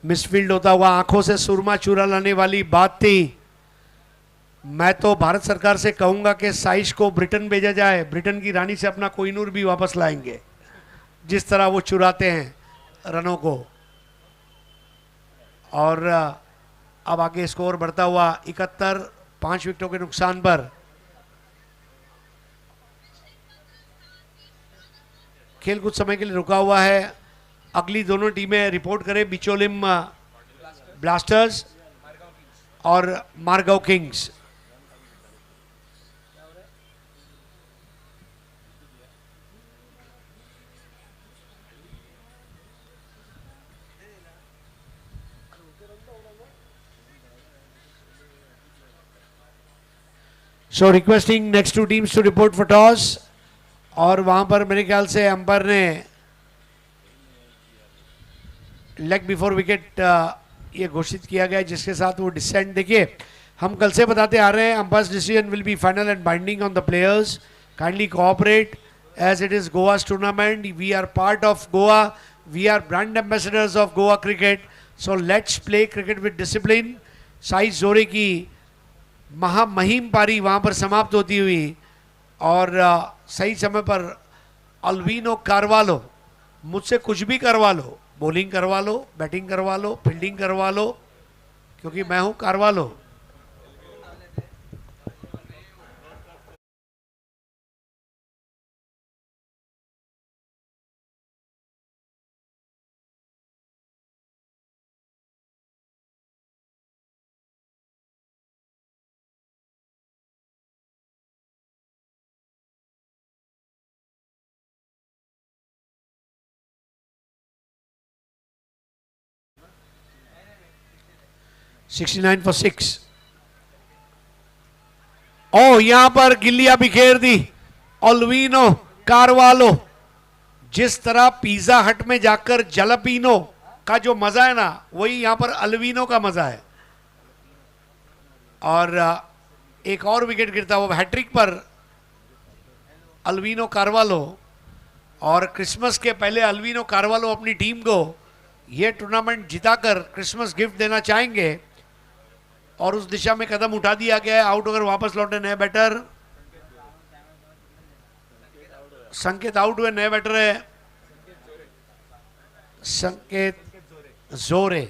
मिसफील्ड होता हुआ आंखों से सुरमा चुरा लाने वाली बात थी। मैं तो भारत सरकार से कहूंगा कि साइश को ब्रिटेन भेजा जाए, ब्रिटेन की रानी से अपना कोहिनूर भी वापस लाएंगे, जिस तरह वो चुराते हैं रनों को। और अब आगे स्कोर बढ़ता हुआ 71, 5 विकेटों के नुकसान पर। खेल कुछ समय के लिए रुका हुआ है। अगली दोनों टीमें रिपोर्ट करें, बिचोलिम ब्लास्टर्स और Margaon kings. So requesting next 2 teams to report for toss. और वहां पर मेरे ख्याल से अंपायर ने लेग बिफोर विकेट ये घोषित किया गया, जिसके साथ वो डिसेंट। देखिए, हम कल से बताते आ रहे हैं, umpires decision will be final and binding on the players. Kindly cooperate as it is Goa's tournament. We are part of Goa, we are brand ambassadors of Goa cricket, so let's play cricket with discipline. साइज जोरे की महामहिम पारी वहां पर समाप्त होती हुई, और सही समय पर अल्वीनो कारवालो, मुझसे कुछ भी करवा लो, बॉलिंग करवा लो, बैटिंग करवा लो, फील्डिंग करवा लो, क्योंकि मैं हूं कारवालो। $69 for 6। ओ, यहां पर गिल्लियां बिखेर दी अल्वीनो कारवालो। जिस तरह पिज्जा हट में जाकर जलपीनो का जो मजा है ना, वही यहां पर अल्वीनो का मजा है। और एक और विकेट गिरता हुआ हैट्रिक पर अल्वीनो कारवालो। और क्रिसमस के पहले अल्वीनो कारवालो अपनी टीम को यह टूर्नामेंट जिताकर क्रिसमस गिफ्ट देना चाहेंगे, और उस दिशा में कदम उठा दिया गया है। आउट होकर वापस लौटे नए बैटर, संकेत आउट हुए, नए बैटर है संकेत जोरे।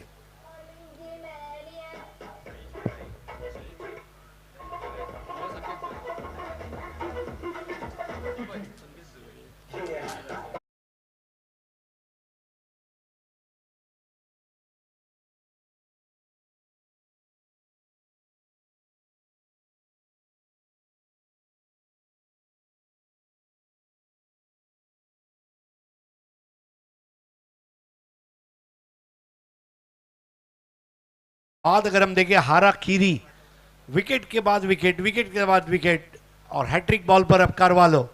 बाद अगर हम देखें, हारा कीरी, विकेट के बाद विकेट, विकेट के बाद विकेट, और हैट्रिक बॉल पर अब कारवालो।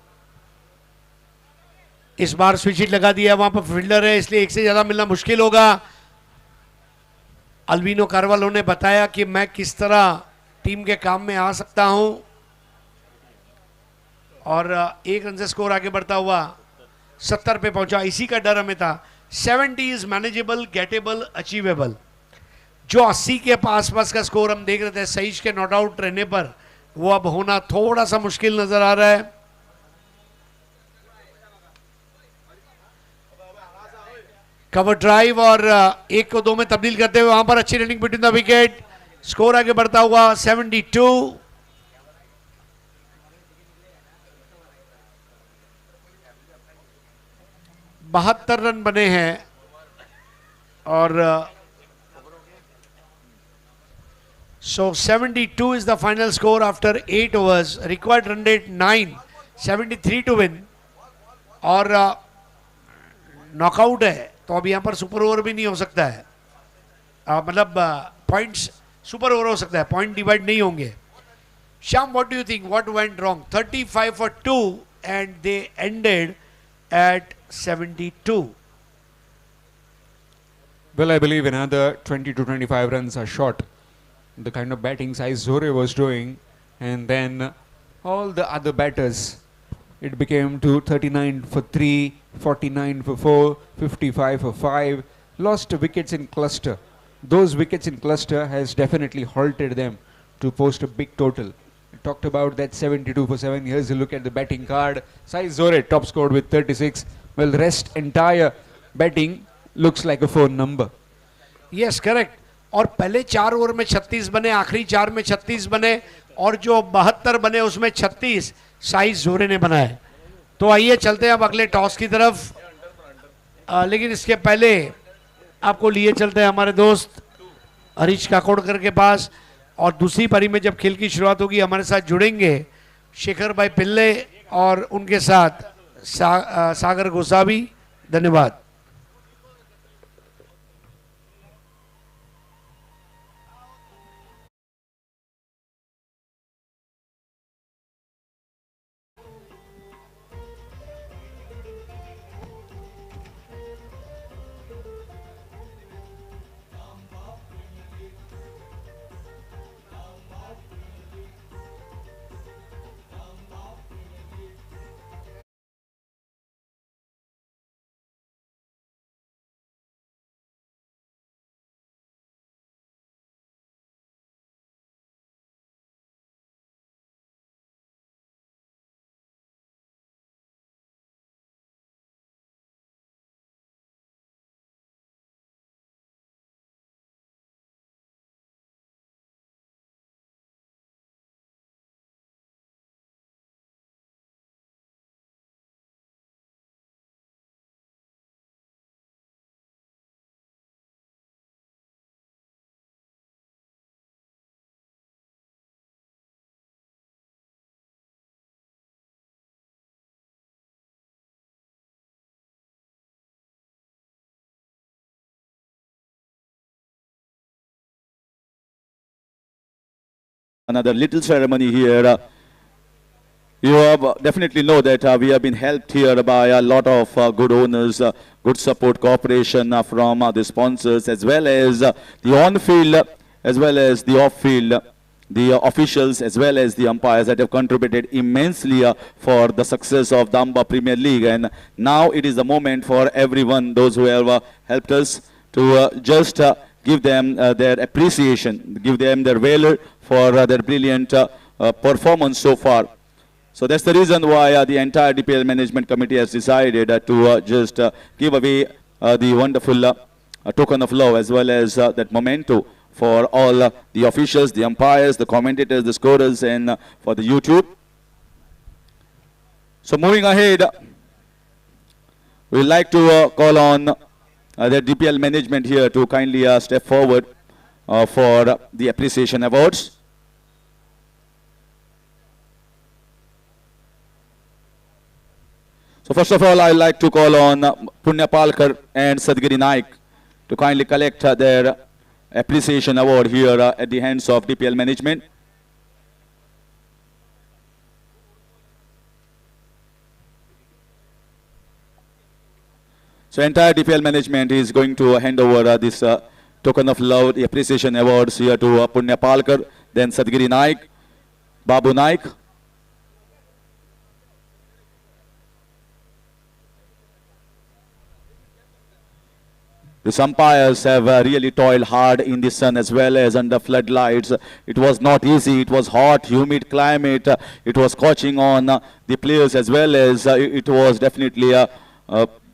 इस बार स्विच हिट लगा दिया, वहां पर फील्डर है, इसलिए एक से ज्यादा मिलना मुश्किल होगा। अल्वीनो कारवालो ने बताया कि मैं किस तरह टीम के काम में आ सकता हूं, और 1 रन से स्कोर आगे बढ़ता हुआ 70 पे पहुंचा। इसी का डर हमें था। 70 इज मैनेजेबल, गेटेबल, अचीवेबल। जो 80 के आसपास का स्कोर हम देख रहे थे सईश के नॉट आउट रहने पर, वो अब होना थोड़ा सा मुश्किल नजर आ रहा है। कवर ड्राइव और 1 को 2 में तब्दील करते हुए वहां पर अच्छी running between the wicket. Score आगे बढ़ता हुआ 72। बहत्तर रन बने हैं, और so 72 is the final score after 8 overs. Required run rate 9, 73 to win. और नॉकआउट है, तो अब यहां पर सुपर ओवर भी नहीं हो सकता है, मतलब पॉइंट्स सुपर ओवर हो सकता है, पॉइंट डिवाइड नहीं होंगे। Shyam, what do you think, what went wrong? 35 for 2 and they ended at 72. Well, I believe another 20 to 25 runs are short. The kind of batting size Zore was doing, and then all the other batters, it became to 39 for 3, 49 for 4, 55 for 5, lost wickets in cluster. Those wickets in cluster has definitely halted them to post a big total. We talked about that 72 for 7. Here's a look at the batting card. Sai Zore top scored with 36. Well, the rest entire batting looks like a phone number. Yes correct. और पहले 4 ओवर में 36 बने, आखिरी 4 में 36 बने, और जो 72 बने उसमें 36 साई जोरे ने बनाए. तो आइए चलते हैं अब अगले टॉस की तरफ. लेकिन इसके पहले आपको लिए चलते हैं हमारे दोस्त हरीश काकोडकर के पास. और दूसरी पारी में जब खेल की शुरुआत होगी हमारे साथ जुड़ेंगे शेखर भाई पिल्ले और उनके साथ सागर गोसावी. धन्यवाद. Another little ceremony here. You have definitely know that we have been helped here by a lot of good owners, good support cooperation from the sponsors, as well as the on-field, as well as the off-field, the officials, as well as the umpires that have contributed immensely for the success of the Amba Premier League. And now it is the moment for everyone, those who have helped us, to just give them their appreciation, give them their valor for their brilliant performance so far. So that's the reason why the entire DPL management committee has decided to just give away the wonderful token of love, as well as that memento for all the officials, the umpires, the commentators, the scorers, and for the YouTube. So moving ahead, we'd like to call on the DPL management here to kindly step forward for the appreciation awards. So first of all, I'd like to call on Punya Palkar and Sadgiri Naik to kindly collect their appreciation award here at the hands of DPL management. So entire DPL management is going to hand over this token of love, the appreciation awards here to Punya Palkar, then Sadgiri Naik, Babu Naik. The umpires have really toiled hard in the sun as well as under floodlights. It was not easy. It was hot, humid climate. It was scorching on the players as well as it was definitely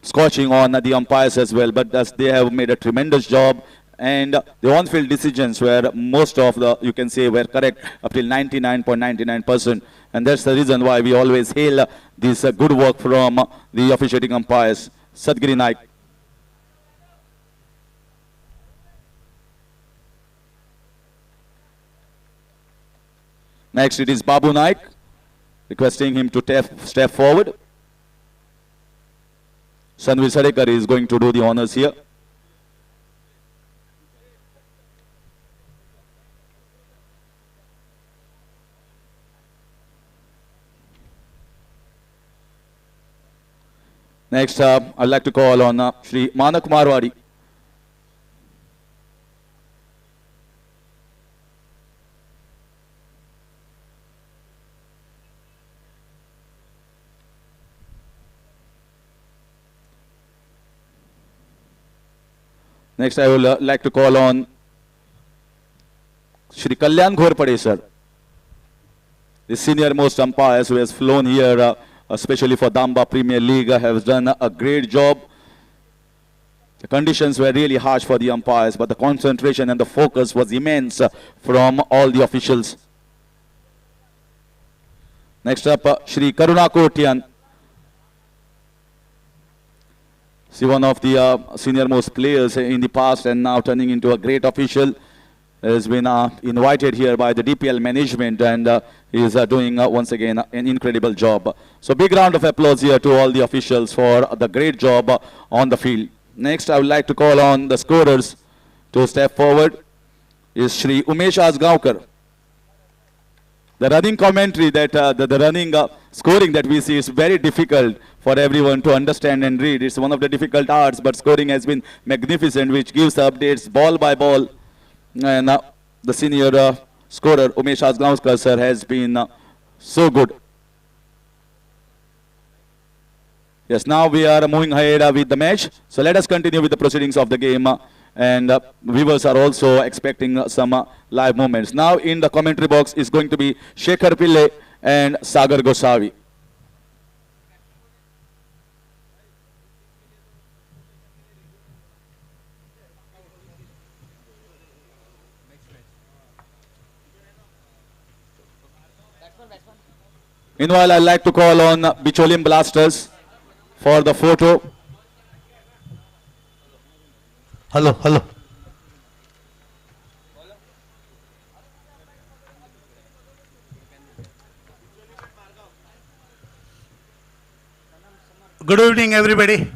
scorching on the umpires as well. But they have made a tremendous job. And the on-field decisions were most of the, you can say, were correct up till 99.99%. And that's the reason why we always hail this good work from the officiating umpires. Sadgiri Naik. Next, it is Babu Naik, requesting him to step forward. Sanvi Sadekar is going to do the honors here. Next, I'd like to call on Shri Manak Marwadi. Next, I would like to call on Shri Kalyan Ghorpade, sir, the senior most umpires who has flown here, especially for Damba Premier League, has done a great job. The conditions were really harsh for the umpires, but the concentration and the focus was immense from all the officials. Next up, Shri Karuna Kotian. See, one of the senior most players in the past and now turning into a great official, has been invited here by the DPL management, and he is doing once again an incredible job. So big round of applause here to all the officials for the great job on the field. Next, I would like to call on the scorers to step forward. Is Shri Umesh Asgaonkar. The running commentary that the running scoring that we see is very difficult for everyone to understand and read. It's one of the difficult arts, but scoring has been magnificent, which gives updates ball by ball. And the senior scorer Umesh Asgaonkar sir has been so good. Yes, now we are moving ahead with the match. So let us continue with the proceedings of the game. And viewers are also expecting some live moments. Now in the commentary box is going to be Shekhar Pillai and Sagar Gosavi. Meanwhile, I'd like to call on Bicholim Blasters for the photo. Hello, hello. Good evening, everybody.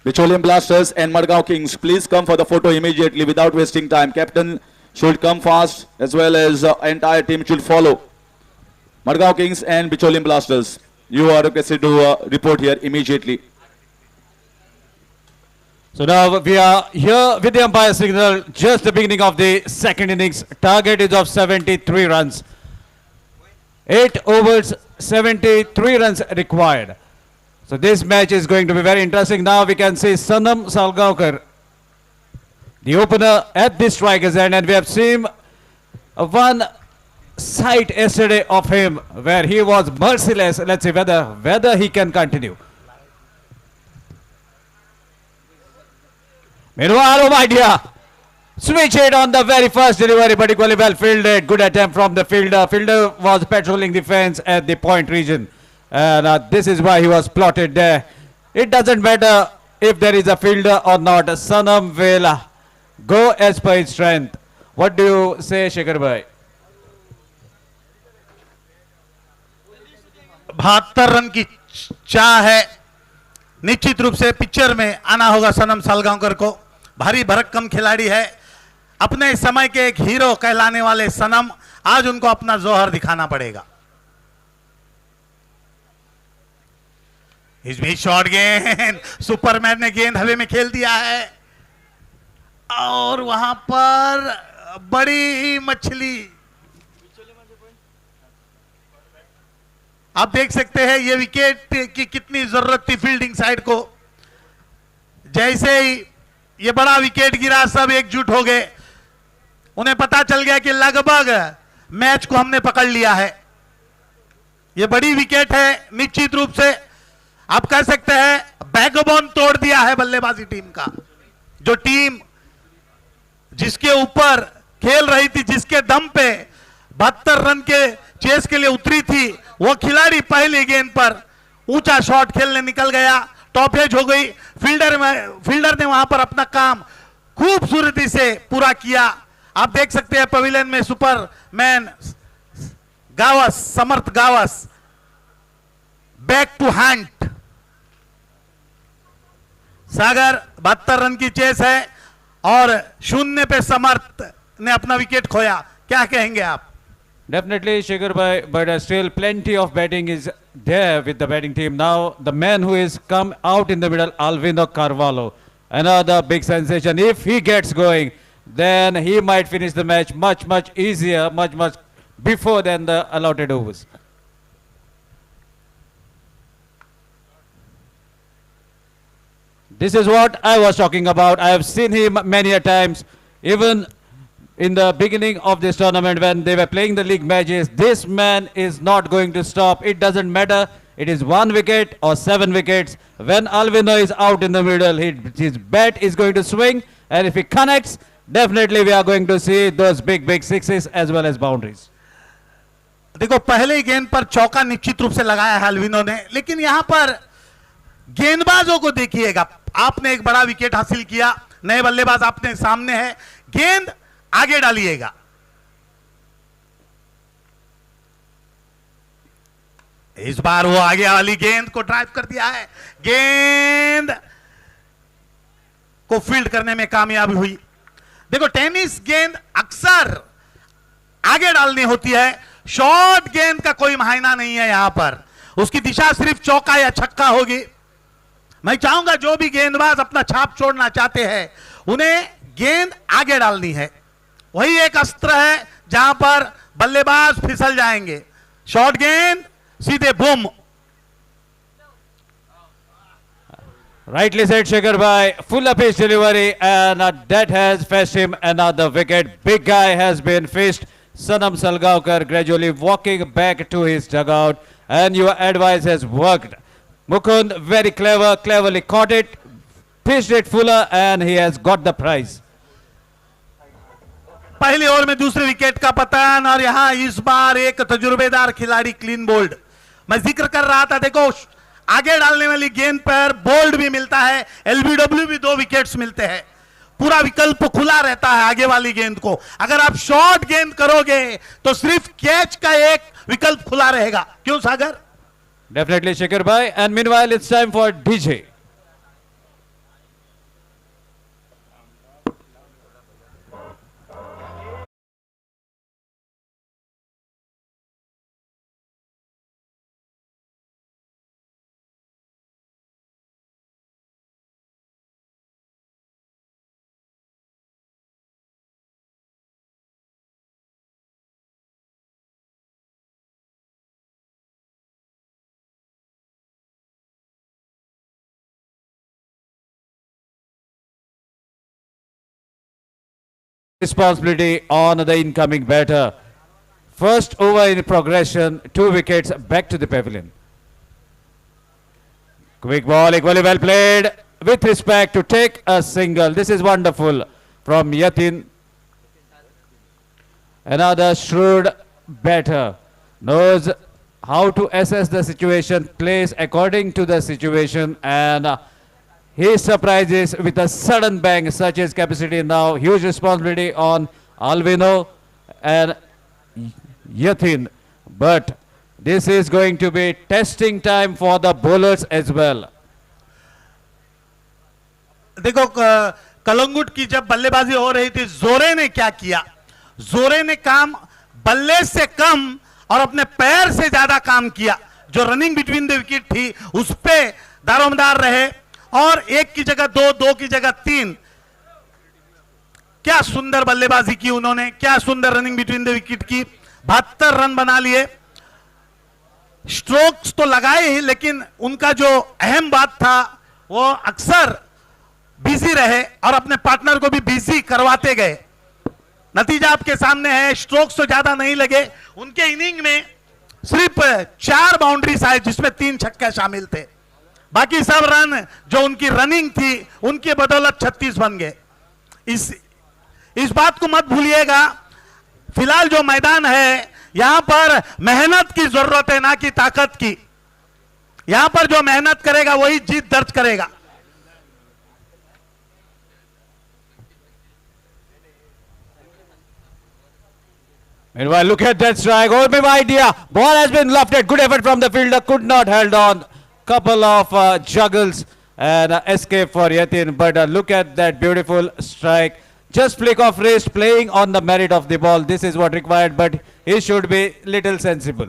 Bicholim Blasters and Madgaon Kings, please come for the photo immediately without wasting time. Captain should come fast, as well as entire team should follow. Madgaon Kings and Bicholim Blasters, you are requested to report here immediately. So now we are here with the umpire signal, just the beginning of the second innings. Target is of 73 runs. 8 overs, 73 runs required. So this match is going to be very interesting. Now we can see Sanam Salgaonkar, the opener at the striker's end, and we have seen one sight yesterday of him where he was merciless. Let's see whether he can continue. Meanwhile, oh my dear, switch it on the very first delivery, but equally well fielded. Good attempt from the fielder. Fielder was patrolling the fence at the point region, and this is why he was plotted there. It doesn't matter if there is a fielder or not. Sanam will go as per his strength. What do you say, Shekhar bhai? 72 run की चाह है. निश्चित रूप से पिक्चर में आना होगा सनम सालगांवकर को. भारी भरकम खिलाड़ी है. अपने समय के एक हीरो कहलाने वाले सनम, आज उनको अपना जोहर दिखाना पड़ेगा. इसमें शॉर्ट गेंद, सुपरमैन ने गेंद हवा में खेल दिया है, और वहां पर बड़ी मछली. आप देख सकते हैं ये विकेट की कितनी जरूरत थी फील्डिंग साइड को. जैसे ही ये बड़ा विकेट गिरा, सब एकजुट हो गए. उन्हें पता चल गया कि लगभग मैच को हमने पकड़ लिया है. ये बड़ी विकेट है. निश्चित रूप से आप कह सकते हैं बैकबोन तोड़ दिया है बल्लेबाजी टीम का. जो टीम जिसके ऊपर खेल रही थी, जिसके दम पे 72 रन के चेस के लिए उतरी थी, वो खिलाड़ी पहली गेंद पर ऊंचा शॉट खेलने निकल गया. टॉपेज हो गई. फील्डर ने वहां पर अपना काम खूबसूरती से पूरा किया. आप देख सकते हैं पवेलियन में Superman Gawas, Samarth Gawas, back to hand. Sagar 72 run की चेस है और 0 पे समर्थ ने अपना विकेट खोया. क्या कहेंगे आप? Definitely, Shekhar bhai, but still plenty of batting is there with the batting team. Now, the man who is come out in the middle, Alvino Carvalho, another big sensation. If he gets going, then he might finish the match much easier, much before than the allotted overs. This is what I was talking about. I have seen him many a times, even in the beginning of this tournament when they were playing the league matches. This man is not going to stop. It doesn't matter. It is 1 wicket or 7 wickets. When Alvino is out in the middle, his bat is going to swing, and if he connects, definitely we are going to see those big sixes as well as boundaries. देखो पहले ही गेंद पर चौका निश्चित रूप से लगाया है अल्विनो ने, लेकिन यहां पर गेंदबाजों को देखिएगा। आपने एक बड़ा विकेट हासिल किया, नए बल्लेबाज आपने सामने है, गेंद आगे डालिएगा। इस बार वो आगे वाली गेंद को ड्राइव कर दिया है, गेंद को फील्ड करने में कामयाबी हुई। देखो टेनिस गेंद अक्सर आगे डालनी होती है, शॉर्ट गेंद का कोई मायना नहीं है, यहां पर उसकी दिशा सिर्फ चौका या छक्का होगी। मैं चाहूंगा जो भी गेंदबाज अपना छाप छोड़ना चाहते हैं उन्हें गेंद आगे डालनी है, वही एक अस्त्र है जहां पर बल्लेबाज फिसल जाएंगे। शॉर्ट गेंद सीधे boom. Rightly said, Shekhar bhai. Full of his delivery, and that has fetched him another wicket. Big guy has been fished. Sanam Salgaonkar gradually walking back to his dugout, and your advice has worked. Mukund, very cleverly caught it, pitched it fuller, and he has got the prize. पहली ओवर में दूसरे विकेट का पतन, और यहां इस बार एक तजुर्बेदार खिलाड़ी क्लीन बोल्ड। मैं जिक्र कर रहा था, देखो आगे डालने वाली गेंद पर बोल्ड भी मिलता है, एलबीडब्ल्यू भी 2 विकेट्स मिलते हैं, पूरा विकल्प खुला रहता है आगे वाली गेंद को। अगर आप शॉर्ट गेंद करोगे तो सिर्फ कैच का एक विकल्प खुला रहेगा, क्यों सागर? Definitely, Shekhar bhai. And meanwhile, it's time for DJ. Responsibility on the incoming batter. First over in progression, 2 wickets back to the pavilion. Quick ball, equally well played with respect to take a single. This is wonderful from Yatin. Another shrewd batter, knows how to assess the situation, plays according to the situation, and he surprises with a sudden bang. Such is capacity now. Huge responsibility on Alvino and Yatin. But this is going to be testing time for the bowlers as well. देखो कलंगुट की जब बल्लेबाजी हो रही थी, जोरे ने क्या किया? जोरे ने काम बल्ले से कम और अपने पैर से ज्यादा काम किया। जो रनिंग बिटवीन द विकेट थी उस पे दारोमदार रहे, और 1 की जगह 2, 2 की जगह 3। क्या सुंदर बल्लेबाजी की उन्होंने, क्या सुंदर रनिंग बिटवीन द विकेट की। 72 रन बना लिए। स्ट्रोक्स तो लगाए ही, लेकिन उनका जो अहम बात था वो अक्सर बिजी रहे और अपने पार्टनर को भी बिजी करवाते गए। नतीजा आपके सामने है, स्ट्रोक्स तो ज्यादा नहीं लगे। उनके इनिंग में सिर्फ 4 बाउंड्रीज आए, जिसमें 3 छक्के शामिल थे। बाकी सब रन जो उनकी रनिंग थी उनके बदौलत 36 बन गए। इस बात को मत भूलिएगा, फिलहाल जो मैदान है यहां पर मेहनत की जरूरत है, ना कि ताकत की। यहां पर जो मेहनत करेगा वही जीत दर्ज करेगा। Meanwhile, look at that strike. Oh, my idea. Ball has been lofted. Good effort from the fielder. Could not held on. Couple of juggles and escape for Yatin. But look at that beautiful strike. Just flick of wrist, playing on the merit of the ball. This is what required, but he should be little sensible.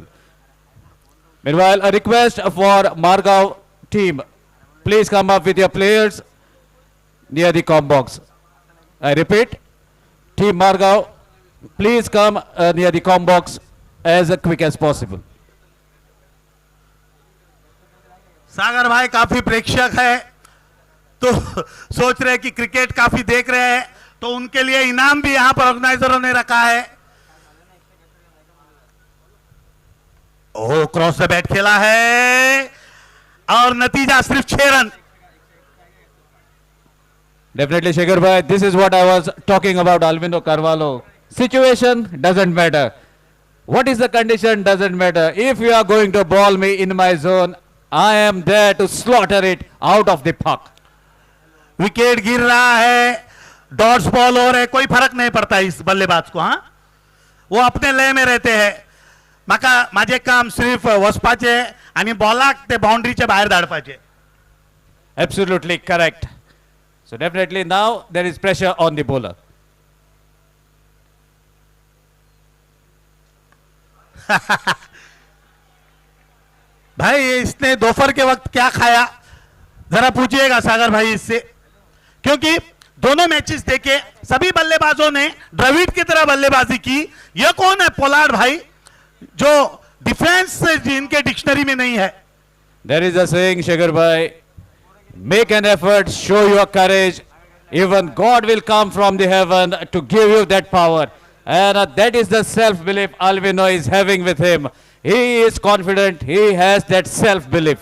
Meanwhile, a request for Margao team. Please come up with your players near the com box. I repeat, Team Margao, please come near the com box as quick as possible. सागर भाई काफी प्रेक्षक है, तो सोच रहे हैं कि क्रिकेट काफी देख रहे हैं, तो उनके लिए इनाम भी यहां पर ऑर्गेनाइजरों ने रखा है। ओह, क्रॉस द बैट खेला है और नतीजा सिर्फ 6 run. Definitely, Shekhar bhai, this is what I was talking about Alvino Carvalho. Situation doesn't matter. What is the condition doesn't matter. If you are going to ball me in my zone, I am there to slaughter it out of the puck. Wicket गिर रहा है, डॉट्स बॉल हो रहे, कोई फर्क नहीं पड़ता इस बल्लेबाज को। हाँ, वो अपने लय में रहते हैं। माझे काम सिर्फ वसपाचे आणि बॉलाक ते बाउंड्रीच्या बाहेर धाडपाचे। Absolutely correct. So definitely now there is pressure on the bowler. भाई इसने दोपहर के वक्त क्या खाया, जरा पूछिएगा सागर भाई इससे, क्योंकि दोनों मैचेस देखे, सभी बल्लेबाजों ने द्रविड़ की तरह बल्लेबाजी की। यह कौन है पोलार्ड भाई, जो डिफेंस जिनके डिक्शनरी में नहीं है। There is a saying, Shekhar bhai, make an effort, show your courage. Even God will come from the heaven to give you that power. And that is the self-belief Alvino is having with him. He is confident, he has that self-belief.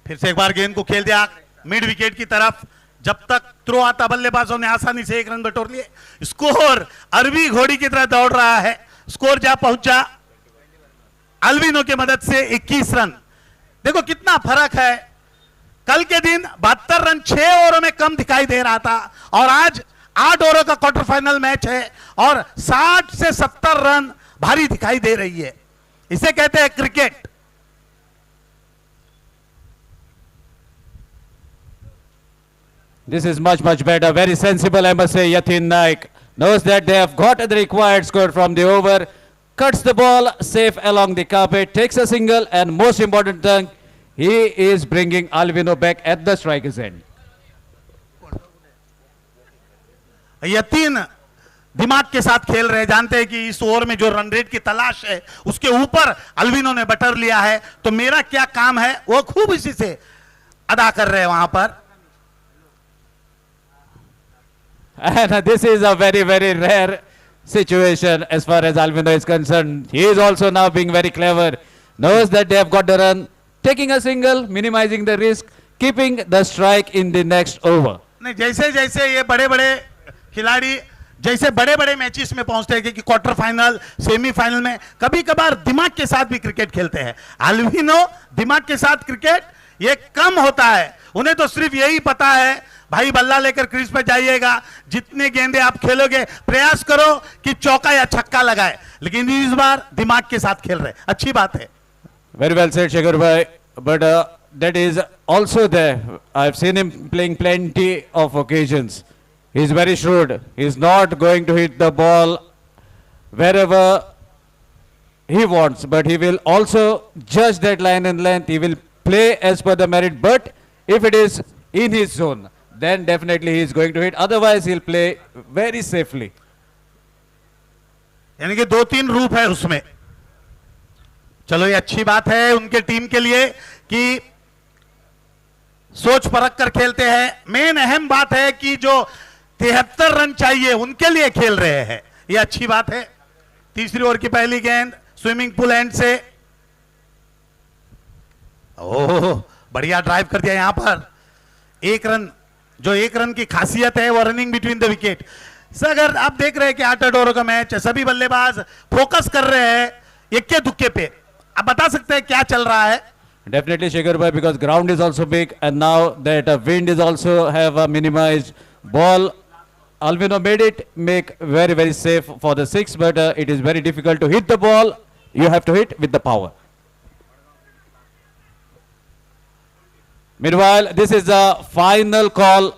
फिर से एक बार गेंद को खेल दिया मिड विकेट की तरफ। जब तक थ्रो आता बल्लेबाजों ने आसानी से 1 रन बटोर लिए। स्कोर अरबी घोड़ी की तरह दौड़ रहा है। स्कोर जा पहुंचा अल्विनो की मदद से 21 रन। देखो कितना फर्क है, कल के दिन 72 रन 6 ओवरों में कम दिखाई दे रहा था, और आज 8 ओवरों का क्वार्टर फाइनल मैच है और 60 से 70 रन भारी दिखाई दे रही है। इसे कहते हैं cricket. This is much better, very sensible, I must say. Yatin Naik knows that they have got the required score from the over, cuts the ball safe along the carpet, takes a single, and most important thing, he is bringing Alvino back at the striker's end. Yatin दिमाग के साथ खेल रहे, जानते हैं कि इस ओवर में जो रन रेट की तलाश है उसके ऊपर अल्विनो ने बटर लिया है, तो मेरा क्या काम है वो खूब इसी से अदा कर रहे हैं वहां पर। And this is a very rare situation as far as Alvino is concerned. He is also now being very clever, knows that they have got the run, taking a single, minimizing the risk, keeping the strike in the next over. नहीं, जैसे जैसे ये बड़े बड़े खिलाड़ी जैसे बड़े बड़े मैचेस में पहुंचते हैं कि क्वार्टर फाइनल सेमीफाइनल में, कभी कभार दिमाग के साथ भी क्रिकेट खेलते हैं। अल्विनो दिमाग के साथ क्रिकेट ये कम होता है, उन्हें तो सिर्फ यही पता है भाई बल्ला लेकर क्रीज पे जाइएगा, जितने गेंदे आप खेलोगे प्रयास करो कि चौका या छक्का लगाए, लेकिन इस बार दिमाग के साथ खेल रहे, अच्छी बात है। Very well said, Shekhar bhai, but that is also there. I've seen him playing plenty of occasions. He's very shrewd. He's not going to hit the ball wherever he wants, but he will also judge that line and length. He will play as per the merit, but if it is in his zone, then definitely he is going to hit. Otherwise, he'll play very safely. यानी कि 2-3 रूप है उसमें। चलो ये अच्छी बात है उनके टीम के लिए कि सोच परख कर खेलते हैं। मेन अहम बात है कि जो 73 रन चाहिए उनके लिए खेल रहे हैं, ये अच्छी बात है। तीसरी ओवर की पहली गेंद स्विमिंग पूल एंड से, ओह बढ़िया ड्राइव कर दिया। यहां पर 1 रन, जो 1 रन की खासियत है वो running between the wicket. Sir अगर आप देख रहे हैं कि 8 ओवरों का मैच है, सभी बल्लेबाज फोकस कर रहे हैं इक्के दुक्के पे, आप बता सकते हैं क्या चल रहा है? Definitely, Shekhar bhai, because ground is also big, and now that wind is also have a minimized ball. Alvino made it make very safe for the 6, but it is very difficult to hit the ball. You have to hit with the power. Meanwhile, this is a final call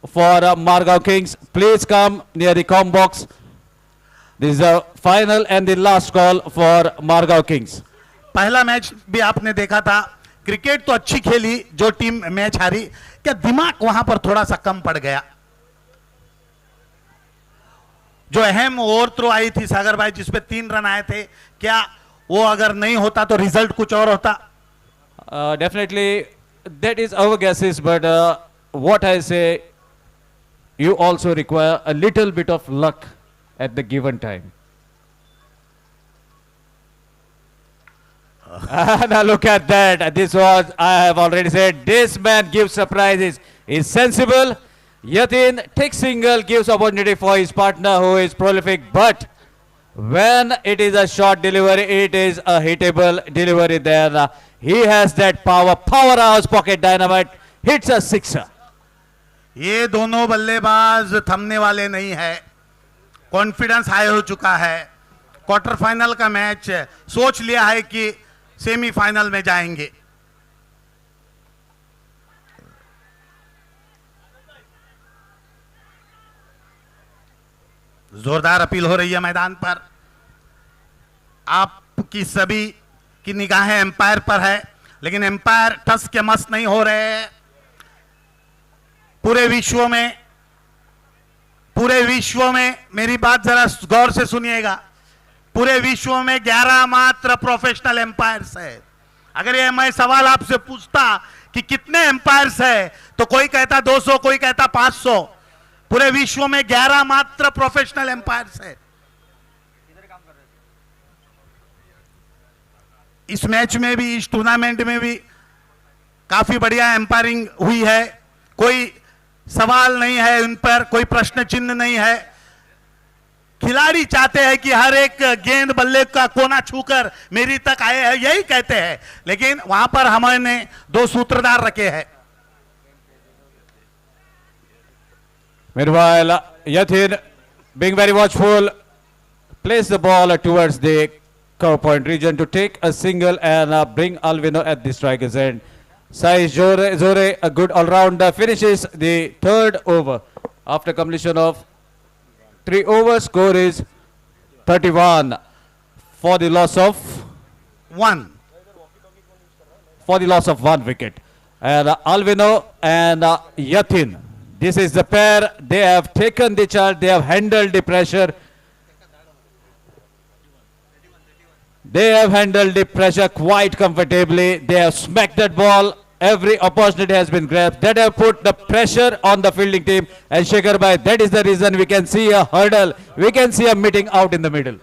for Margao Kings. Please come near the comm box. This is a final and the last call for Margao Kings. पहला मैच भी आपने देखा था, क्रिकेट तो अच्छी खेली जो टीम मैच हारी, क्या दिमाग वहां पर थोड़ा सा कम पड़ गया? जो अहम ओवर थ्रो आई थी सागर भाई जिसपे 3 रन आए थे, क्या वो अगर नहीं होता तो रिजल्ट कुछ और होता। Definitely, that is our guesses, but what I say, you also require a little bit of luck at the given time. Now look at that. This was, I have already said, this man gives surprises. He's sensible. Yatin takes single, gives opportunity for his partner who is prolific, but when it is a short delivery, it is a hittable delivery there. He has that power, powerhouse pocket dynamite, hits a sixer. ये दोनों बल्लेबाज थमने वाले नहीं है, कॉन्फिडेंस हाई हो चुका है, क्वार्टर फाइनल का मैच सोच लिया है कि सेमीफाइनल में जाएंगे। जोरदार अपील हो रही है मैदान पर। आपकी सभी की निगाहें एम्पायर पर है, लेकिन एम्पायर टस के मस्त नहीं हो रहे हैं। पूरे विश्व में मेरी बात जरा गौर से सुनिएगा, पूरे विश्व में 11 मात्र प्रोफेशनल एम्पायर्स है। अगर ये मैं सवाल आपसे पूछता कि कितने एम्पायर्स है, तो कोई कहता 200, कोई कहता 500। पूरे विश्व में 11 मात्र प्रोफेशनल एम्पायर्स है। इस मैच में भी, इस टूर्नामेंट में भी काफी बढ़िया एम्पायरिंग हुई है। कोई सवाल नहीं है उन पर, कोई प्रश्न चिन्ह नहीं है। खिलाड़ी चाहते हैं कि हर एक गेंद बल्ले का कोना छूकर मेरी तक आए हैं, यही कहते हैं, लेकिन वहां पर हमने 2 सूत्रधार रखे हैं। Meanwhile, Yatin, being very watchful, plays the ball towards the cover point region to take a single and bring Alvino at the striker's end. Sai Zore, a good all-rounder, finishes the 3rd over. After completion of 3 overs, score is 31 for the loss of 1. For the loss of 1 wicket. And Alvino and Yatin, this is the pair. They have taken the charge. They have handled the pressure. They have handled the pressure quite comfortably. They have smacked that ball. Every opportunity has been grabbed. That have put the pressure on the fielding team. And Shekhar Bhai, that is the reason we can see a hurdle. We can see a meeting out in the middle.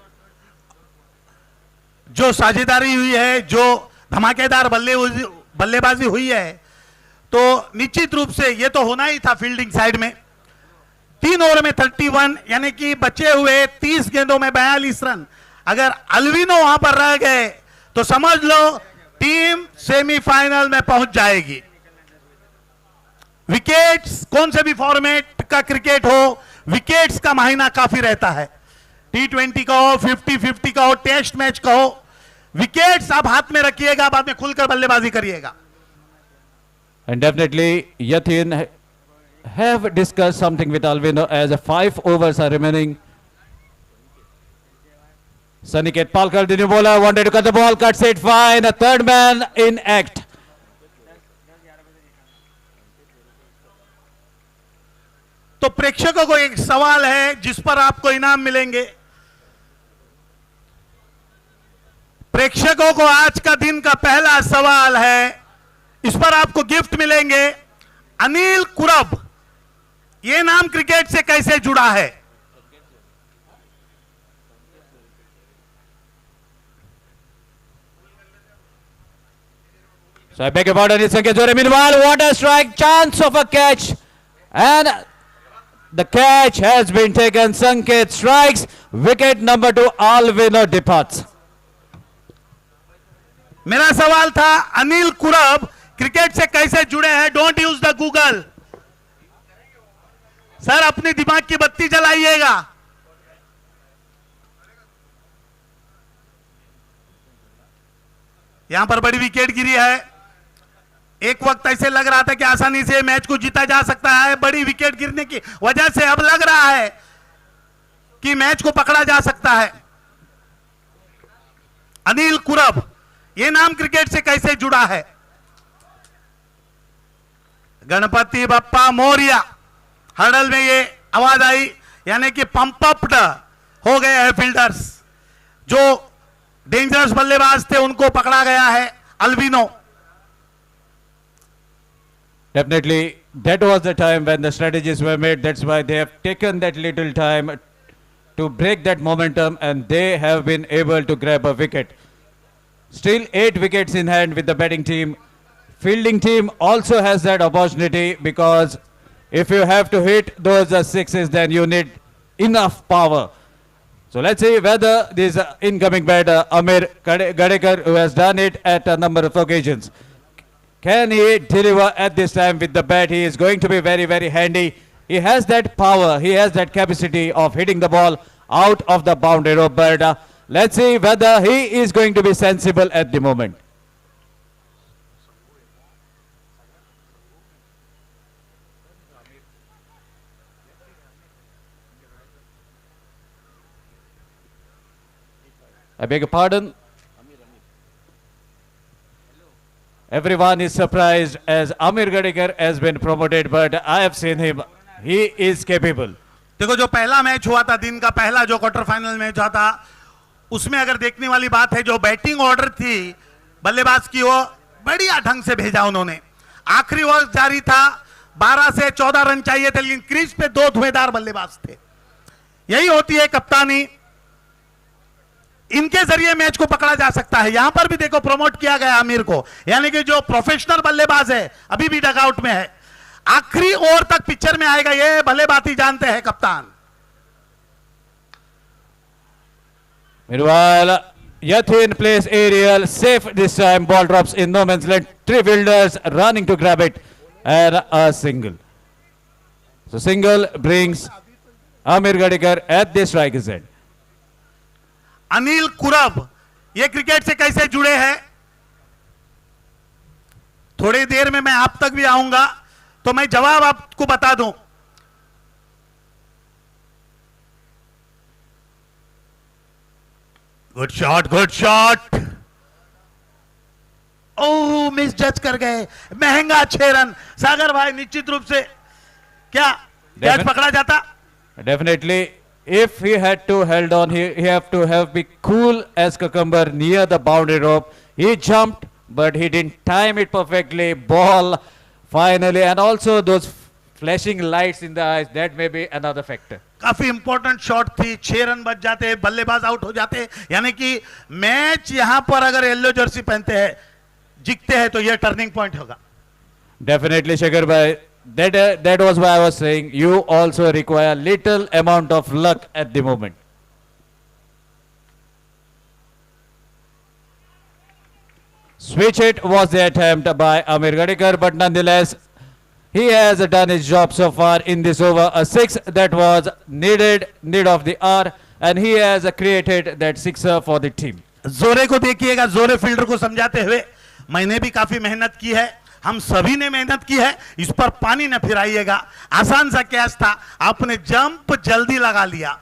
जो साझेदारी हुई है, जो धमाकेदार बल्लेबाजी हुई है, तो निश्चित रूप से ये तो होना ही था फील्डिंग साइड में। 3 ओवर में 31, यानी कि बचे हुए 30 गेंदों में 42 रन। अगर अल्विनो वहां पर रह गए तो समझ लो टीम सेमीफाइनल में पहुंच जाएगी। विकेट्स, कौन से भी फॉर्मेट का क्रिकेट हो, विकेट्स का महीना काफी रहता है। T20 का हो, 50-50 का हो, टेस्ट मैच का हो, विकेट्स आप हाथ में रखिएगा, बाद में खुलकर बल्लेबाजी करिएगा। And definitely, Yatin have discussed something with Alvino as 5 overs are remaining. Saniket Palkar, the new bowler, wanted to cut the ball, cuts it fine. A third man in act. तो प्रेक्षकों को एक सवाल है जिस पर आपको इनाम मिलेंगे। प्रेक्षकों को आज का दिन का पहला सवाल है, इस पर आपको गिफ्ट मिलेंगे। अनिल कुरब, ये नाम क्रिकेट से कैसे जुड़ा है? So I beg your pardon, it's Sanket Zore. Meanwhile, what a strike, chance of a catch. And the catch has been taken. Sanket strikes. Wicket number 2, Alvino departs. मेरा सवाल था अनिल कुरब क्रिकेट से कैसे जुड़े हैं? Don't use the Google sir, अपनी दिमाग की बत्ती जलाइएगा। यहां पर बड़ी विकेट गिरी है। एक वक्त ऐसे लग रहा था कि आसानी से मैच को जीता जा सकता है। बड़ी विकेट गिरने की वजह से अब लग रहा है कि मैच को पकड़ा जा सकता है। अनिल कुरब, ये नाम क्रिकेट से कैसे जुड़ा है? गणपति बप्पा मोरिया, हर्डल में ये आवाज आई, यानी कि पंप अप्ड हो गए हैं फील्डर्स। जो डेंजरस बल्लेबाज थे, उनको पकड़ा गया है। Albino Definitely, that was the time when the strategies were made. That's why they have taken that little time to break that momentum, and they have been able to grab a wicket. Still 8 wickets in hand with the batting team. Fielding team also has that opportunity, because if you have to hit those sixes, then you need enough power. So let's see whether this incoming batter Amir Gadekar, who has done it at a number of occasions, can he deliver at this time with the bat? He is going to be very, very handy. He has that power, he has that capacity of hitting the ball out of the boundary rope, but let's see whether he is going to be sensible at the moment. I beg your pardon. Everyone is surprised as Amir Gadekar has been promoted, but I have seen him. He is capable. देखो, जो पहला मैच हुआ था, दिन का पहला जो क्वार्टर फाइनल मैच हुआ था, उसमें अगर देखने वाली बात है, जो बैटिंग ऑर्डर थी बल्लेबाज की, वो बढ़िया ढंग से भेजा उन्होंने। आखिरी ओवर जारी था, 12 से 14 रन चाहिए थे, लेकिन क्रीज पे 2 धुएंधार बल्लेबाज थे। यही होती है कप्तानी, इनके जरिए मैच को पकड़ा जा सकता है। यहां पर भी देखो प्रमोट किया गया आमिर को, यानी कि जो प्रोफेशनल बल्लेबाज है अभी भी डगआउट में है, आखिरी ओवर तक पिक्चर में आएगा, ये भलेभांति जानते हैं कप्तान। Meanwhile, Yathin plays aerial, safe this time, ball drops in no man's land, 3 fielders running to grab it, and a single. So single brings Amir Gadekar at the striker's end. Anil कुरब ये क्रिकेट से कैसे जुड़े हैं, थोड़ी देर में मैं आप तक भी आऊंगा, तो मैं जवाब आपको बता दूं। Good shot, good shot. Oh, miss जज कर गए, महंगा 6 रन। सागर भाई, निश्चित रूप से क्या कैच पकड़ा जाता? Definitely. If he had to held on, he have to have be cool as cucumber near the boundary rope. He jumped, but he didn't time it perfectly. Ball finally, and also those flashing lights in the eyes, that may be another factor. काफी इंपॉर्टेंट शॉट थी, 6 रन बच जाते, बल्लेबाज आउट हो जाते, यानी कि मैच यहां पर अगर येलो जर्सी पहनते हैं, जीतते हैं, तो यह टर्निंग पॉइंट होगा। Definitely, Shekhar bhai. That was why I was saying you also require little amount of luck at the moment. Switch hit was the attempt by Amir Gadekar, but nonetheless, he has done his job so far in this over. A 6 that was need of the hour, and he has created that sixer for the team. जोरे को देखिएगा, जोरे फील्डर को समझाते हुए, मैंने भी काफी मेहनत की है, हम सभी ने मेहनत की है, इस पर पानी न फिराइएगा। आसान सा कैच था, आपने जंप जल्दी लगा लिया।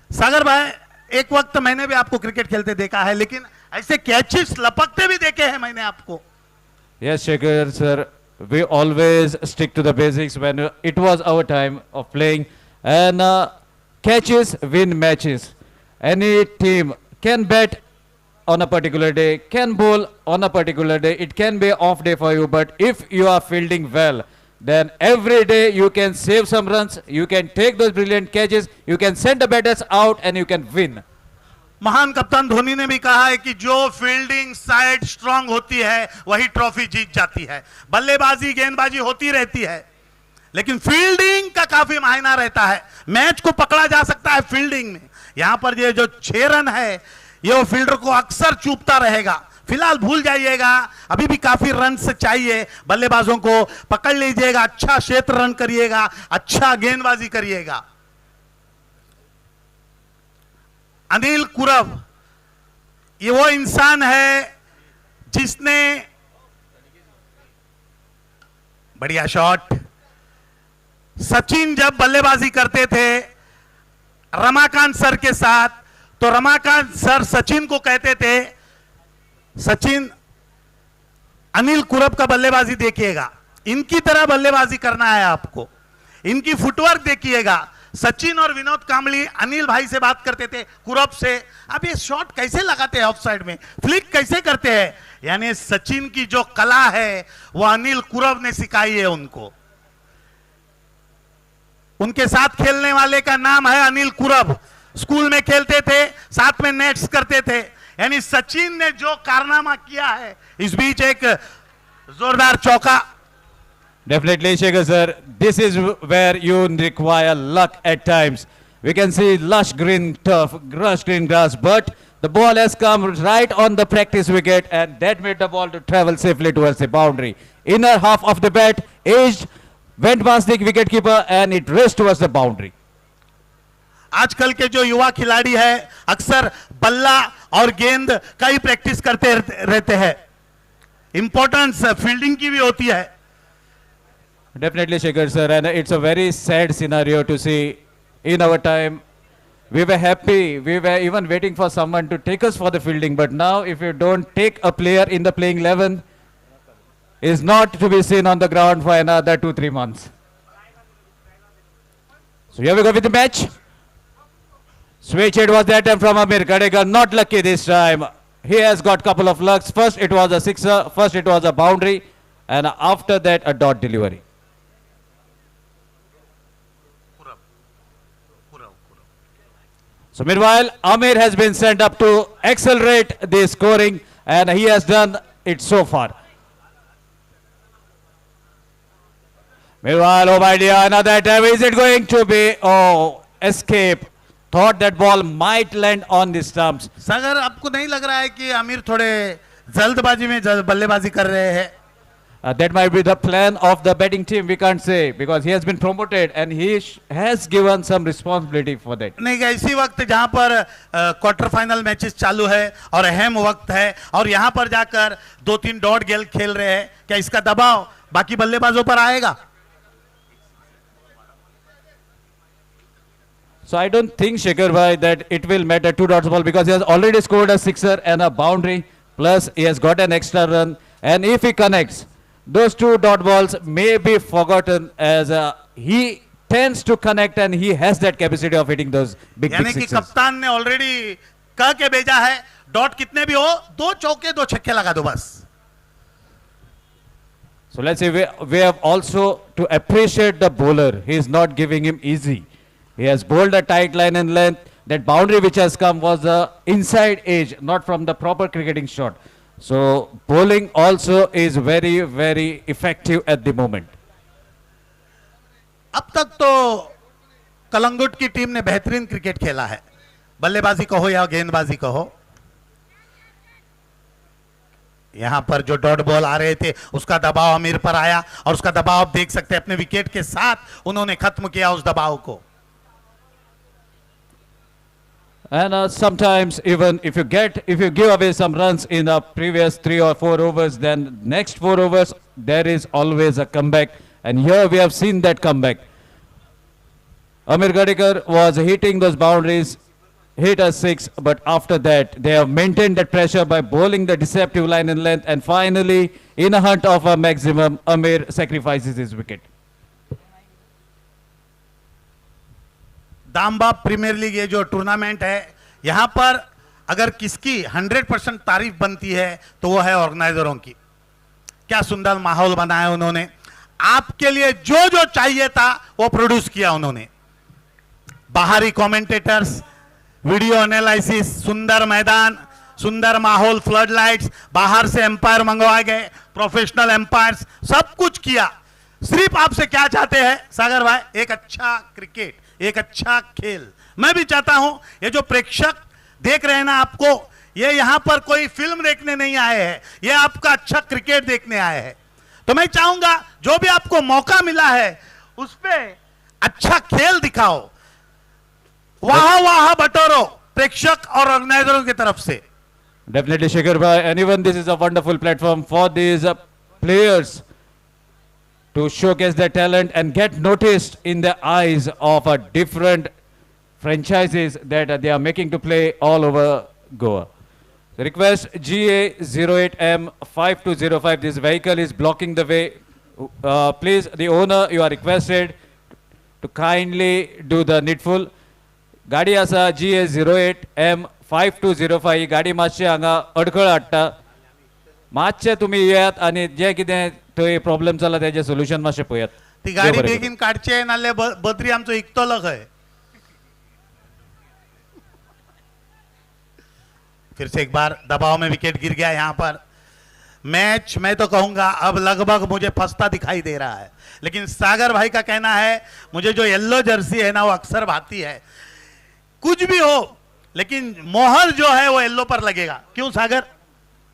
सागर भाई, एक वक्त मैंने भी आपको क्रिकेट खेलते देखा है, लेकिन ऐसे कैचेस लपकते भी देखे हैं मैंने आपको। Yes, Shekhar sir, we always stick to the basics when it was our time of playing, and catches win matches. Any team can bat on a particular day, can bowl on a particular day, it can be off day for you, but if you are fielding well, then every day you can save some runs, you can take those brilliant catches, you can send the batters out, and you can win. महान कप्तान धोनी ने भी कहा है कि जो फील्डिंग साइड स्ट्रांग होती है वही ट्रॉफी जीत जाती है। बल्लेबाजी गेंदबाजी होती रहती है, लेकिन फील्डिंग का काफी मायना रहता है। मैच को पकड़ा जा सकता है फील्डिंग में। यहां पर ये जो 6 रन है, ये वो फील्डर को अक्सर चूपता रहेगा। फिलहाल भूल जाइएगा, अभी भी काफी रन चाहिए बल्लेबाजों को। पकड़ लीजिएगा, अच्छा क्षेत्र रन करिएगा, अच्छा गेंदबाजी करिएगा। अनिल कुरब ये वो इंसान है जिसने, बढ़िया शॉट। सचिन जब बल्लेबाजी करते थे रमाकांत सर के साथ, तो रमाकांत सर सचिन को कहते थे, सचिन अनिल कुरब का बल्लेबाजी देखिएगा, इनकी तरह बल्लेबाजी करना है आपको, इनकी फुटवर्क देखिएगा। सचिन और विनोद कांबली अनिल भाई से बात करते थे, कुरब से, अब ये शॉट कैसे लगाते हैं ऑफ साइड में, फ्लिक कैसे करते हैं, यानी सचिन की जो कला है वो अनिल कुरब ने सिखाई है उनको। उनके साथ खेलने वाले का नाम है अनिल कुरब, स्कूल में खेलते थे, साथ में नेट्स करते थे, यानी सचिन ने जो कारनामा किया है, इस बीच एक जोरदार चौका। Definitely, Shekhar sir. This is where you require luck at times. We can see lush green turf, lush green grass, but the ball has come right on the practice wicket, and that made the ball to travel safely towards the boundary. Inner half of the bat edged, went past the wicketkeeper, and it raced towards the boundary. आजकल के जो युवा खिलाड़ी है अक्सर बल्ला और गेंद का ही प्रैक्टिस करते रहते हैं, इंपॉर्टेंस फील्डिंग की भी होती है। Definitely, Shekhar sir, and it's a very sad scenario to see. In our time, we were happy, we were even waiting for someone to take us for the fielding, but now if you don't take a player in the playing 11, is not to be seen on the ground for another 2-3 months. So here we go with the match. Switch it was that time from Amir Gadekar, not lucky this time. He has got couple of lucks. First it was a sixer, first it was a boundary, and after that a dot delivery. So meanwhile, Amir has been sent up to accelerate the scoring, and he has done it so far. Meanwhile, oh my dear, another time, is it going to be, oh, escape. Thought that ball might land on the stumps. सागर, आपको नहीं लग रहा है कि आमिर थोड़े जल्दबाजी में बल्लेबाजी कर रहे हैं? That might be the plan of the batting team, we can't say, because he has been promoted and he has given some responsibility for that. नहीं, ऐसी वक्त जहां पर क्वार्टर फाइनल मैचेस चालू है और अहम वक्त है और यहां पर जाकर 2-3 डॉट गेल खेल रहे हैं, क्या इसका दबाव बाकी बल्लेबाजों पर आएगा? So I don't think, Shekhar bhai, that it will matter 2 dots ball, because he has already scored a sixer and a boundary, plus he has got an extra run, and if he connects, those 2 dot balls may be forgotten, as he tends to connect and he has that capacity of hitting those big यानी कि sixes. कप्तान ने ऑलरेडी कह के भेजा है, डॉट कितने भी हो, 2 चौके 2 छक्के लगा दो बस। So let's say we have also to appreciate the bowler. He is not giving him easy. He has bowled a tight line and length. That boundary which has come was the inside edge, not from the proper cricketing shot. So bowling also is very, very effective at the moment. अब तक तो कलंगुट की टीम ने बेहतरीन क्रिकेट खेला है, बल्लेबाजी कहो या गेंदबाजी कहो। यहां पर जो डॉट बॉल आ रहे थे उसका दबाव आमिर पर आया और उसका दबाव आप देख सकते हैं, अपने विकेट के साथ उन्होंने खत्म किया उस दबाव को। And sometimes even if you give away some runs in the previous 3 or 4 overs, then next 4 overs there is always a comeback, and here we have seen that comeback. Amir Gadekar was hitting those boundaries, hit a 6, but after that they have maintained that pressure by bowling the deceptive line and length, and finally in a hunt of a maximum, Amir sacrifices his wicket. Damba premier league ये जो टूर्नामेंट है, यहां पर अगर किसकी 100% तारीफ बनती है तो वो है ऑर्गेनाइजरों की। क्या सुंदर माहौल बनाया उन्होंने, आपके लिए जो जो चाहिए था वो प्रोड्यूस किया उन्होंने। बाहरी कमेंटेटर्स, वीडियो एनालिसिस, सुंदर मैदान, सुंदर माहौल, फ्लड लाइट्स, बाहर से एम्पायर मंगवाए गए, प्रोफेशनल एम्पायर्स, सब कुछ किया। सिर्फ आपसे क्या चाहते हैं सागर भाई? एक अच्छा क्रिकेट, एक अच्छा खेल। मैं भी चाहता हूं ये जो प्रेक्षक देख रहे हैं ना आपको, ये यहां पर कोई फिल्म देखने नहीं आए हैं, ये आपका अच्छा क्रिकेट देखने आए हैं। तो मैं चाहूंगा जो भी आपको मौका मिला है उस पे अच्छा खेल दिखाओ, वाह वाह बटोरो प्रेक्षक और ऑर्गेनाइजरों की तरफ से। Definitely, Shekhar bhai, and even this is a wonderful platform for these players to showcase their talent and get noticed in the eyes of different franchises that they are making to play all over Goa. The request GA08M5205, this vehicle is blocking the way. Please, the owner, you are requested to kindly do the needful. गाडी आसा GS08 M5205 ही गाडी मातशी हांगा अडखळ हाडटा. मातशे तुम्ही येयात आणि जे कितें थंय प्रॉब्लेम जाला तेजे सोल्युशन मातशें पळयात. ती देव गाडी बरें करूं. बेगीन काडचे नाल्यार बद्री आमचो इकतलो खंय. फिर से एक बार दबाव में विकेट गिर गया यहाँ पर. मैच मैं तो कहूंगा अब लगभग मुझे फंसता दिखाई दे रहा है, लेकिन सागर भाई का कहना है मुझे जो येलो जर्सी है ना वो अक्सर भाती है. कुछ भी हो लेकिन मोहर जो है वो येलो पर लगेगा. क्यों सागर?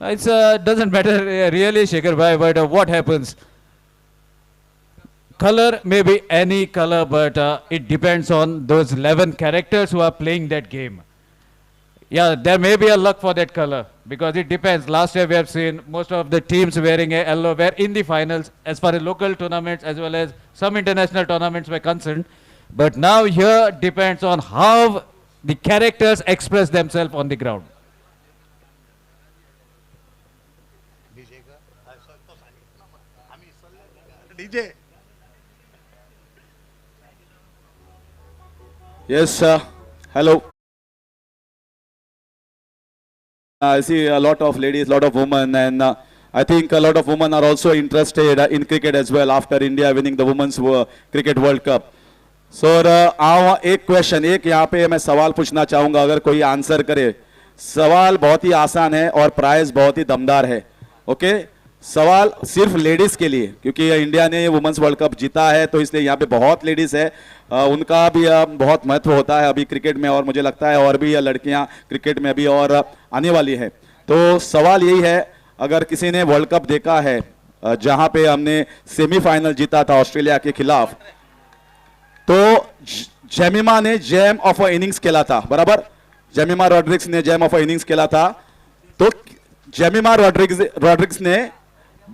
It's doesn't matter really, Shekhar bhai, but what happens? Color may be any color, but it depends on those 11 characters who are playing that game. Yeah, there may be a luck for that color because it depends. Last year we have seen most of the teams wearing a yellow were in the finals as far as local tournaments as well as some international tournaments were concerned. But now here depends on how the characters express themselves on the ground. DJ Yes, hello. I see a lot of ladies, lot of women, and I think a lot of women are also interested in cricket as well after India winning the Women's Cricket World Cup. So, एक क्वेश्चन, एक यहाँ पे मैं सवाल पूछना चाहूँगा, अगर कोई आंसर करे. सवाल बहुत ही आसान है और प्राइज बहुत ही दमदार है. ओके, सवाल सिर्फ लेडीज के लिए, क्योंकि इंडिया ने वुमेन्स वर्ल्ड कप जीता है तो इसलिए यहाँ पे बहुत लेडीज है. उनका भी बहुत महत्व होता है अभी क्रिकेट में, और मुझे लगता है और भी लड़कियां क्रिकेट में अभी और आने वाली है. तो सवाल यही है, अगर किसी ने वर्ल्ड कप देखा है जहां पे हमने सेमीफाइनल जीता था ऑस्ट्रेलिया के खिलाफ, तो जेमिमा ने जैम ऑफ अ इनिंग्स खेला था, बराबर. जेमिमा रॉड्रिग्स ने जैम ऑफ अ इनिंग्स खेला था. तो जेमिमा रॉड्रिग्स ने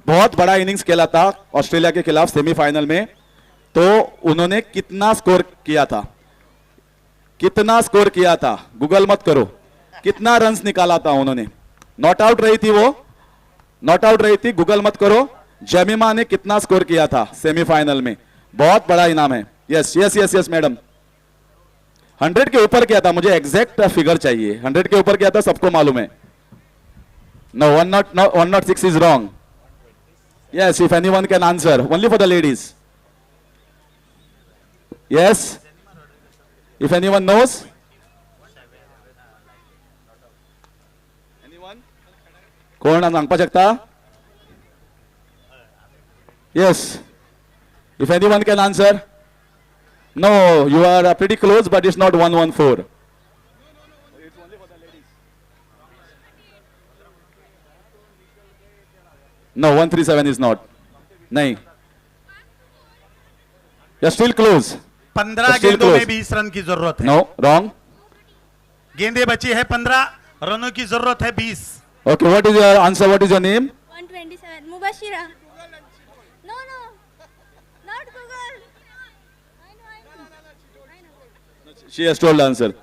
बहुत बड़ा इनिंग्स खेला था ऑस्ट्रेलिया के खिलाफ सेमीफाइनल में. तो उन्होंने कितना स्कोर किया था? कितना स्कोर किया था? गूगल मत करो. कितना रन्स निकाला था उन्होंने? नॉट आउट रही थी वो, नॉट आउट रही थी, गूगल मत करो. जेमिमा ने कितना स्कोर किया था सेमीफाइनल में? बहुत बड़ा इनाम है. Yes yes yes yes madam, 100 के ऊपर किया था. मुझे एग्जैक्ट फिगर चाहिए. 100 के ऊपर किया था, सबको मालूम है. No, 106 is wrong. Yes, if anyone can answer, only for the ladies. Yes, if anyone knows. Anyone? कौन सांगपा शकता? Yes, if anyone can answer. No, you are pretty close, but it's not 114. No, 137 is not. नहीं. You're still close. 15 गेंदों में 20 रन की जरूरत है. No, wrong. गेंदे बची है 15, रनों की जरूरत है 20. Okay, what is your answer? What is your name? 127. Mubashira. No, no. Not Google. I know. She has told the answer.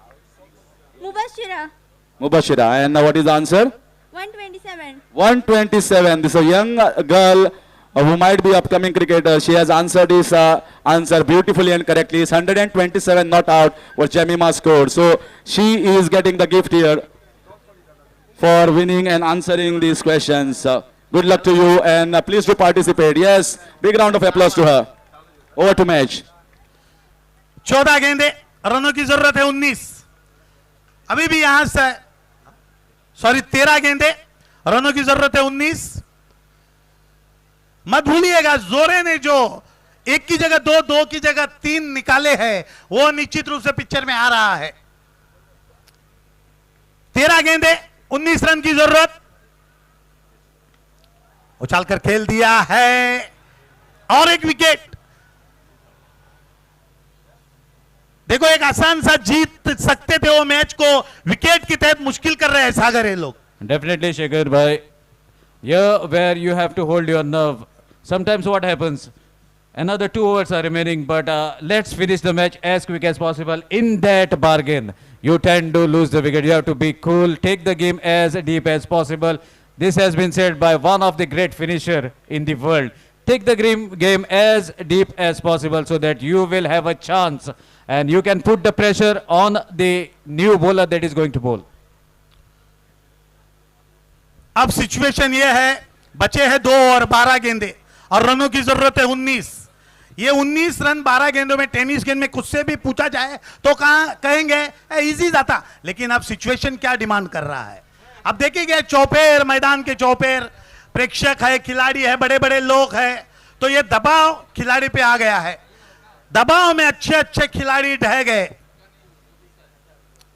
Mubashira. Mubashira. And what is the answer? 127. 127. This is a young girl who might be upcoming cricketer. She has answered this answer beautifully and correctly. It's 127 not out what Jemima scored. So she is getting the gift here for winning and answering these questions. Good luck to you, and please do participate. Yes, big round of applause to her. Over to match. 14 गेंदे, रनों की जरूरत है 19. अभी भी यहां से 13 गेंदे, रनों की जरूरत है 19. मत भूलिएगा, जोरे ने जो एक की जगह 2, 2 की जगह 3 निकाले हैं, वो निश्चित रूप से पिक्चर में आ रहा है. 13 गेंदे, 19 रन की जरूरत. उछालकर खेल दिया है और एक विकेट. देखो, एक आसान सा जीत सकते थे वो मैच को, विकेट के तहत मुश्किल कर रहे हैं सागर ये लोग. Definitely, Shekhar bhai. Here where you have to hold your nerve. Sometimes what happens? Another 2 overs are remaining, but let's finish the match as quick as possible. In that bargain, you tend to lose the wicket. You have to be cool, take the game as deep as possible. This has been said by one of the great finisher in the world. take the game as deep as possible so that you will have a chance and you can put the pressure on the new bowler that is going to bowl. अब सिचुएशन ये है, बचे हैं 2 और 12 गेंदे और रनों की जरूरत है 19। ये 19 रन 12 गेंदों में, टेनिस गेंद में कुछ से भी पूछा जाए तो कहेंगे इजी जाता, लेकिन अब सिचुएशन क्या डिमांड कर रहा है। अब देखिए चौपेर, मैदान के चौपेर, प्रेक्षक है, खिलाड़ी है, बड़े बड़े लोग हैं, तो ये दबाव खिलाड़ी पे आ गया है। दबाव में अच्छे अच्छे खिलाड़ी ढह गए।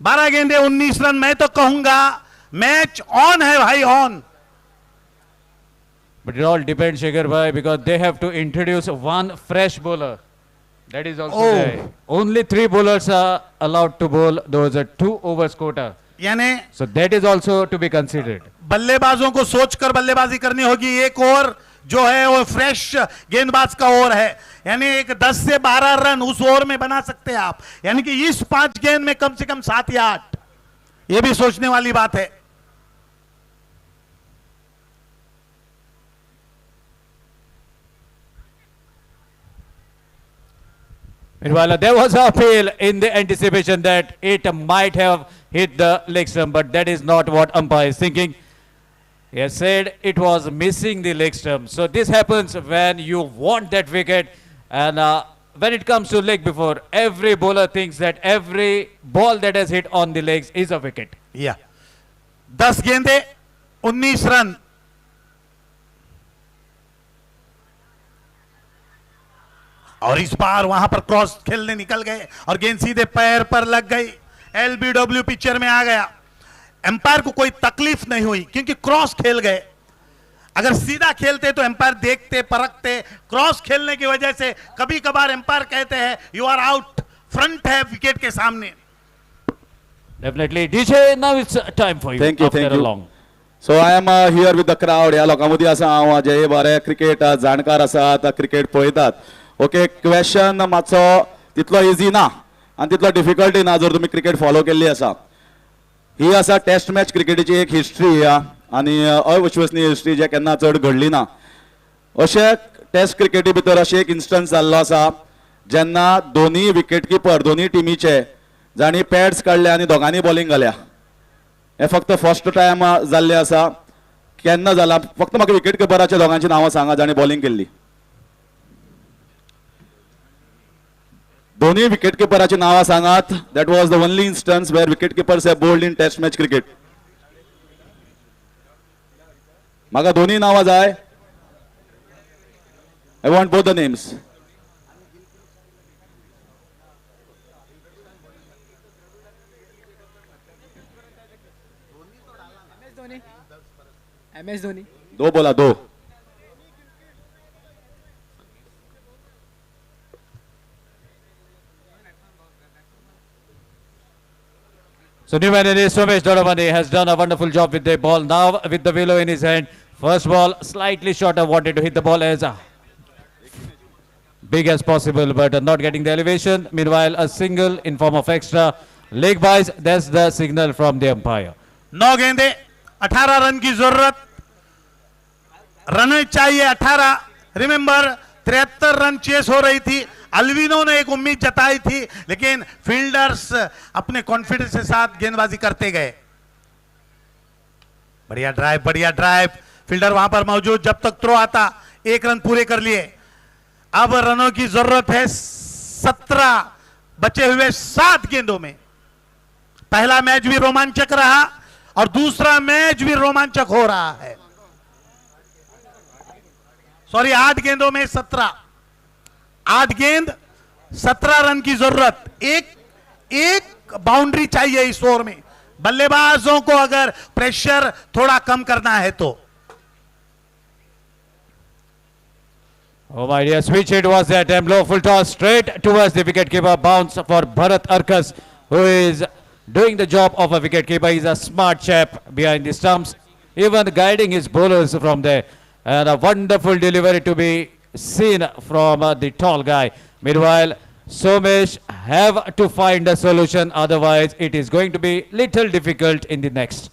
12 गेंदे 19 रन, मैं तो कहूंगा मैच ऑन है भाई, on. But it all depends, Shekhar bhai, because they have to introduce one fresh bowler. That is also there. Only 3 bowlers are allowed to bowl those 2 overs quota. यानी So that is also to be considered. बल्लेबाजों को सोचकर बल्लेबाजी करनी होगी। एक ओवर जो है वो फ्रेश गेंदबाज का ओवर है, यानी एक 10 से 12 रन उस ओवर में बना सकते हैं आप, यानी कि इस 5 गेंद में कम से कम 7 या 8, ये भी सोचने वाली बात है। Meanwhile, there was an appeal in the anticipation that it might have hit the leg stump, but that is not what umpire is thinking. He has said it was missing the leg stump. So this happens when you want that wicket, and when it comes to leg before, every bowler thinks that every ball that has hit on the legs is a wicket. या 10 गेंदे 19 रन। और इस बार वहां पर क्रॉस खेलने निकल गए और गेंद सीधे पैर पर लग गई, एलबीडब्ल्यू पिक्चर में आ गया। एम्पायर को कोई तकलीफ नहीं हुई क्योंकि क्रॉस खेल गए। अगर सीधा खेलते तो एम्पायर देखते, परखते। क्रॉस खेलने की वजह से कभी कभार एम्पायर कहते हैं यू आर आउट, फ्रंट है विकेट के सामने। Definitely. DJ, now it's time for you. Thank you, after thank a you. long. So I am here with the crowd. ह्या लोकांमदी आसा हांव जे बरे क्रिकेट जाणकार आसात, क्रिकेट पळयतात. ओके, क्वेश्चन मातसो तितलो इजी ना आनी तितलो डिफिकल्टी ना जर तुमी क्रिकेट फॉलो केल्ली आसा। ही आसा टेस्ट मॅच क्रिकेटीची एक हिस्ट्री आनी अविश्वसनीय हिस्ट्री जे केन्ना चड घडली ना। अशें टेस्ट क्रिकेटी भितर अशें एक इन्स्टन्स जाल्लो आसा जेन्ना दोनी विकेट किपर दोनी टिमीचे जाणी पॅड्स काडले आनी दोगांनी बॉलिंग घाल्या। हे फक्त फर्स्ट टाइम जाल्ले आसा। केन्ना जाला फक्त म्हाका विकेट किपराच्या दोगांची नांवां सांगा जाणी बॉलिंग केल्ली। दोन्ही विकेट किपराची नावां सांगात। That was the only instance where wicket keepers have bowled in test match cricket. म्हाका दोन्ही नावां जाय। I want both the names. MS Dhoni. दो बोला, दो। So new man is Somesh Doravani has done a wonderful job with the ball. Now with the willow in his hand. First ball slightly shorter, wanted to hit the ball as big as possible, but not getting the elevation. Meanwhile, a single in form of extra leg byes. That's the signal from the umpire. 9 गेंदे 18 रन की जरूरत। रन चाहिए 18। रिमेंबर 73 रन चेस हो रही थी। अल्विनो ने एक उम्मीद जताई थी, लेकिन फील्डर्स अपने कॉन्फिडेंस के साथ गेंदबाजी करते गए। बढ़िया ड्राइव, बढ़िया ड्राइव। फील्डर वहां पर मौजूद, जब तक थ्रो आता 1 रन पूरे कर लिए। अब रनों की जरूरत है 17 बचे हुए 7 गेंदों में। पहला मैच भी रोमांचक रहा और दूसरा मैच भी रोमांचक हो रहा है। सॉरी, 8 गेंदों में 17, 8 गेंद 17 रन की जरूरत। एक बाउंड्री चाहिए इस ओवर में, बल्लेबाजों को अगर प्रेशर थोड़ा कम करना है तो। Oh my dear, switch it was that and low full toss straight towards the wicketkeeper. Bounce for Bharat Arkas, who is doing the job of a wicketkeeper. He's a smart chap behind the stumps, even guiding his bowlers from there. And a wonderful delivery to be seen from the tall guy. Meanwhile, Somesh have to find a solution, otherwise it is going to be little difficult in the next.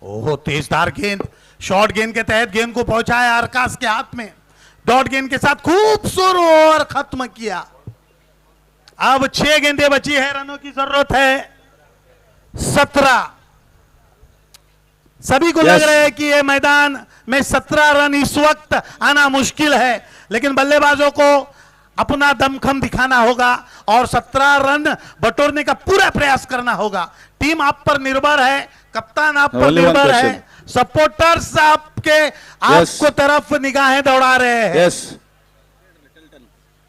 ओहो, तेजदार गेंद शॉर्ट गेंद के तहत गेंद को पहुंचाया आरकास के हाथ में, डॉट गेंद के साथ खूबसूरत ओवर खत्म किया। अब 6 गेंदें बची है, रनों की जरूरत है 17। सभी को लग Yes. रहा है कि ये मैदान में 17 रन इस वक्त आना मुश्किल है, लेकिन बल्लेबाजों को अपना दमखम दिखाना होगा और 17 रन बटोरने का पूरा प्रयास करना होगा। टीम आप पर निर्भर है, कप्तान आप पर Only one निर्भर है, question. सपोर्टर्स आपको तरफ निगाहें दौड़ा रहे हैं। Yes.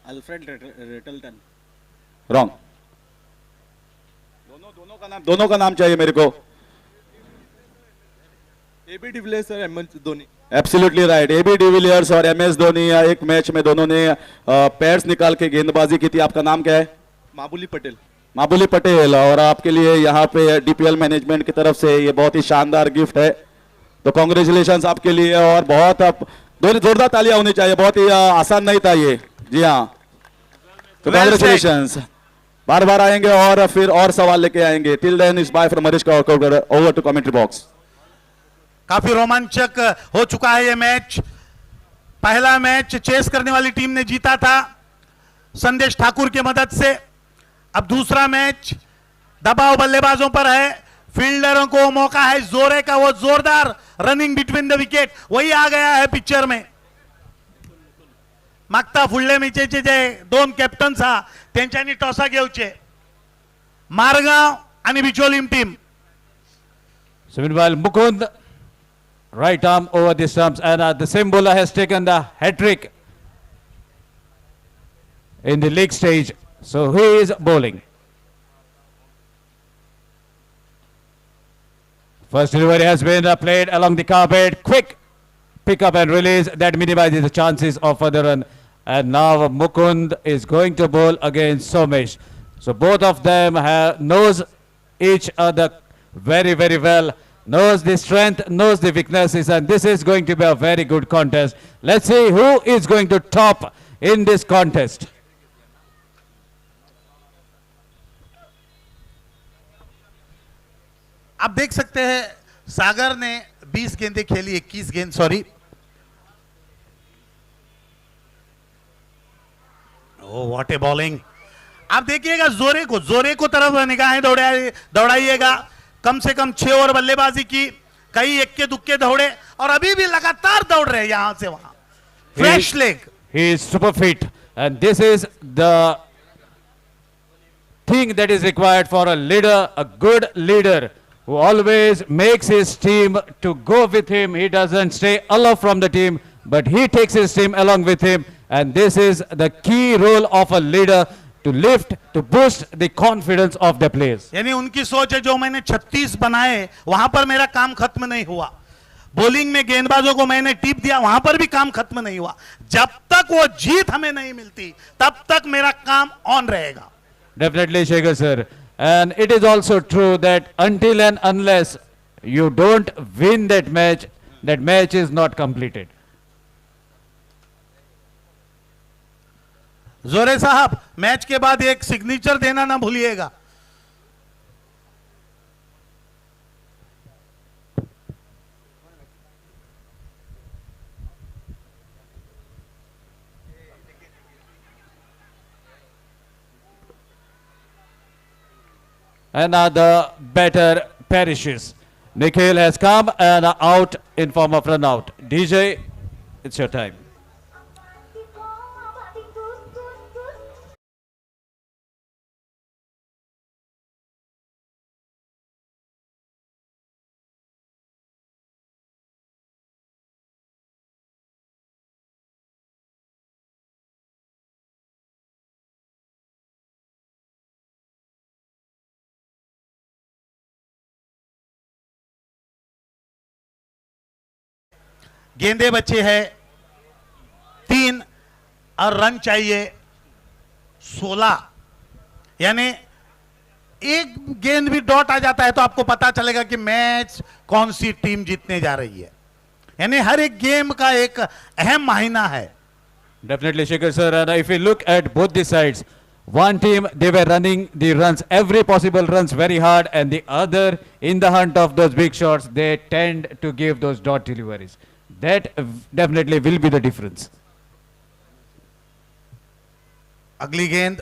Alfred Rittleton. Wrong. दोनों का नाम चाहिए मेरे को। एबी डिविलियर्स और M S Dhoni. Absolutely right. AB de Villiers और एम एस धोनी एक मैच में दोनों ने पैड्स निकाल के गेंदबाजी की थी। आपका नाम क्या है? माबुली पटेल। माबुली पटेल। और आपके लिए यहाँ पे डीपीएल मैनेजमेंट की तरफ से ये बहुत ही शानदार गिफ्ट है, तो कॉन्ग्रेचुलेशन आपके लिए। और बहुत जोरदार तालियां होनी चाहिए, बहुत ही आसान नहीं था ये। जी हाँ, तो Well कॉन्ग्रेचुलेशन। बार बार आएंगे और फिर और सवाल लेके आएंगे। Till then is bye from Harish Kaur, over to commentary box. काफी रोमांचक हो चुका है ये मैच। पहला मैच चेस करने वाली टीम ने जीता था संदेश ठाकुर की मदद से। अब दूसरा मैच दबाव बल्लेबाजों पर है, फील्डरों को मौका है जोरे का, वो जोरदार रनिंग बिटवीन द विकेट वही आ गया है पिक्चर में। मागता फुडले मॅचेचे जे 2 कॅप्टन्स हा त्यांच्यानी टॉसा घेवचे, मारगाव आणि Bicholim team. So meanwhile, Mukund, right arm over the stumps, and the same bowler has taken the hat-trick in the league stage. So he is bowling. First delivery has been played along the carpet. Quick pick up and release that minimizes the chances of further run. And now Mukund is going to bowl against Somesh. So both of them knows each other very, very well. Knows the strength, knows the weaknesses, and this is going to be a very good contest. Let's see who is going to top in this contest. आप देख सकते हैं सागर ने 20 गेंदें खेली, 21 गेंद sorry. Oh what A bowling. आप देखिएगा जोरे को तरफ निगाहें दौड़ाइएगा। कम से कम 6 ओवर बल्लेबाजी की, कई इक्के दुक्के दौड़े और अभी भी लगातार दौड़ रहे हैं यहां से वहां। Fresh leg. He is super fit, and this is the thing that is required for a leader, a good leader who always makes his team to go with him. He doesn't stay aloof from the team, but he takes his team along with him, and this is the key role of a leader, to lift, to boost the confidence of the players. यानी उनकी सोच है, जो मैंने 36 बनाए वहां पर मेरा काम खत्म नहीं हुआ, बॉलिंग में गेंदबाजों को मैंने टिप दिया वहां पर भी काम खत्म नहीं हुआ। जब तक वो जीत हमें नहीं मिलती तब तक मेरा काम ऑन रहेगा। Definitely, Shekhar sir. And it is also true that until and unless you don't win that match is not completed. जोरे साहब, मैच के बाद एक सिग्नेचर देना ना भूलिएगा। And the batter perishes. Nikhil has come and out in form of run out. DJ, it's your time. गेंदे बचे हैं 3 और रन चाहिए 16। यानी एक गेंद भी डॉट आ जाता है तो आपको पता चलेगा कि मैच कौन सी टीम जीतने जा रही है। यानी हर एक गेम का एक अहम मायना है। Definitely, Shekhar sir. And if you look at both the sides, One team, they were running the runs, every possible runs very hard, and the other, in the hunt of those big shots, they tend to give those dot deliveries. That definitely will be the difference. अगली गेंद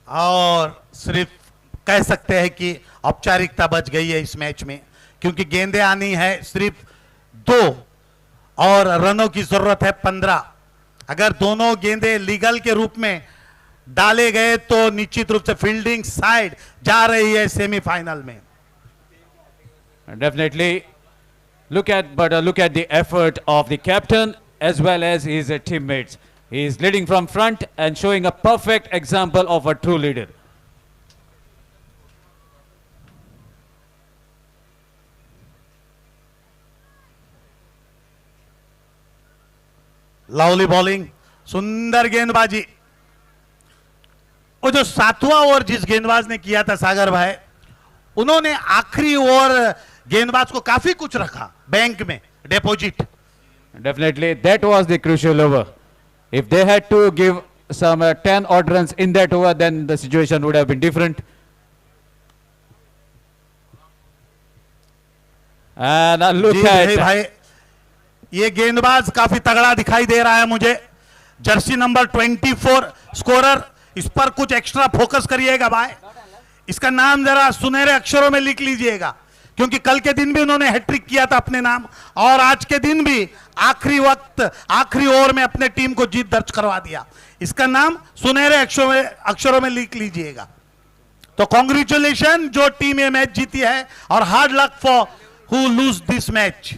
और सिर्फ कह सकते हैं कि औपचारिकता बच गई है इस मैच में, क्योंकि गेंदें आनी है सिर्फ 2 और रनों की जरूरत है 15। अगर दोनों गेंदें लीगल के रूप में डाले गए तो निश्चित रूप से फील्डिंग साइड जा रही है सेमीफाइनल में। Definitely, look at the effort of the captain as well as his teammates. He is leading from front and showing a perfect example of a true leader. Lovely bowling, सुंदर गेंदबाजी। वो जो 7वां ओवर जिस गेंदबाज ने किया था सागर भाई, उन्होंने आखिरी ओवर गेंदबाज को काफी कुछ रखा बैंक में deposit. Definitely, that was the crucial over. If they had to give some 10 odd runs in that over, then the situation would have been different. And look जी at भाई, ये गेंदबाज काफी तगड़ा दिखाई दे रहा है मुझे। जर्सी नंबर 24 स्कोरर, इस पर कुछ एक्स्ट्रा फोकस करिएगा भाई। इसका नाम जरा सुनहरे अक्षरों में लिख लीजिएगा, क्योंकि कल के दिन भी उन्होंने हैट्रिक किया था अपने नाम, और आज के दिन भी आखिरी वक्त आखिरी ओवर में अपने टीम को जीत दर्ज करवा दिया। इसका नाम सुनहरे अक्षरों में लिख लीजिएगा। तो कॉन्ग्रेचुलेशन जो टीम ये मैच जीती है, और hard luck for who lose this match.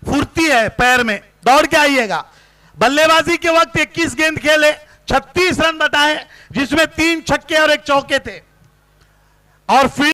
फुर्ती है पैर में, दौड़ के आइएगा। बल्लेबाजी के वक्त 21 गेंद खेले, 36 रन बताए, जिसमें 3 छक्के और 1 चौके थे, और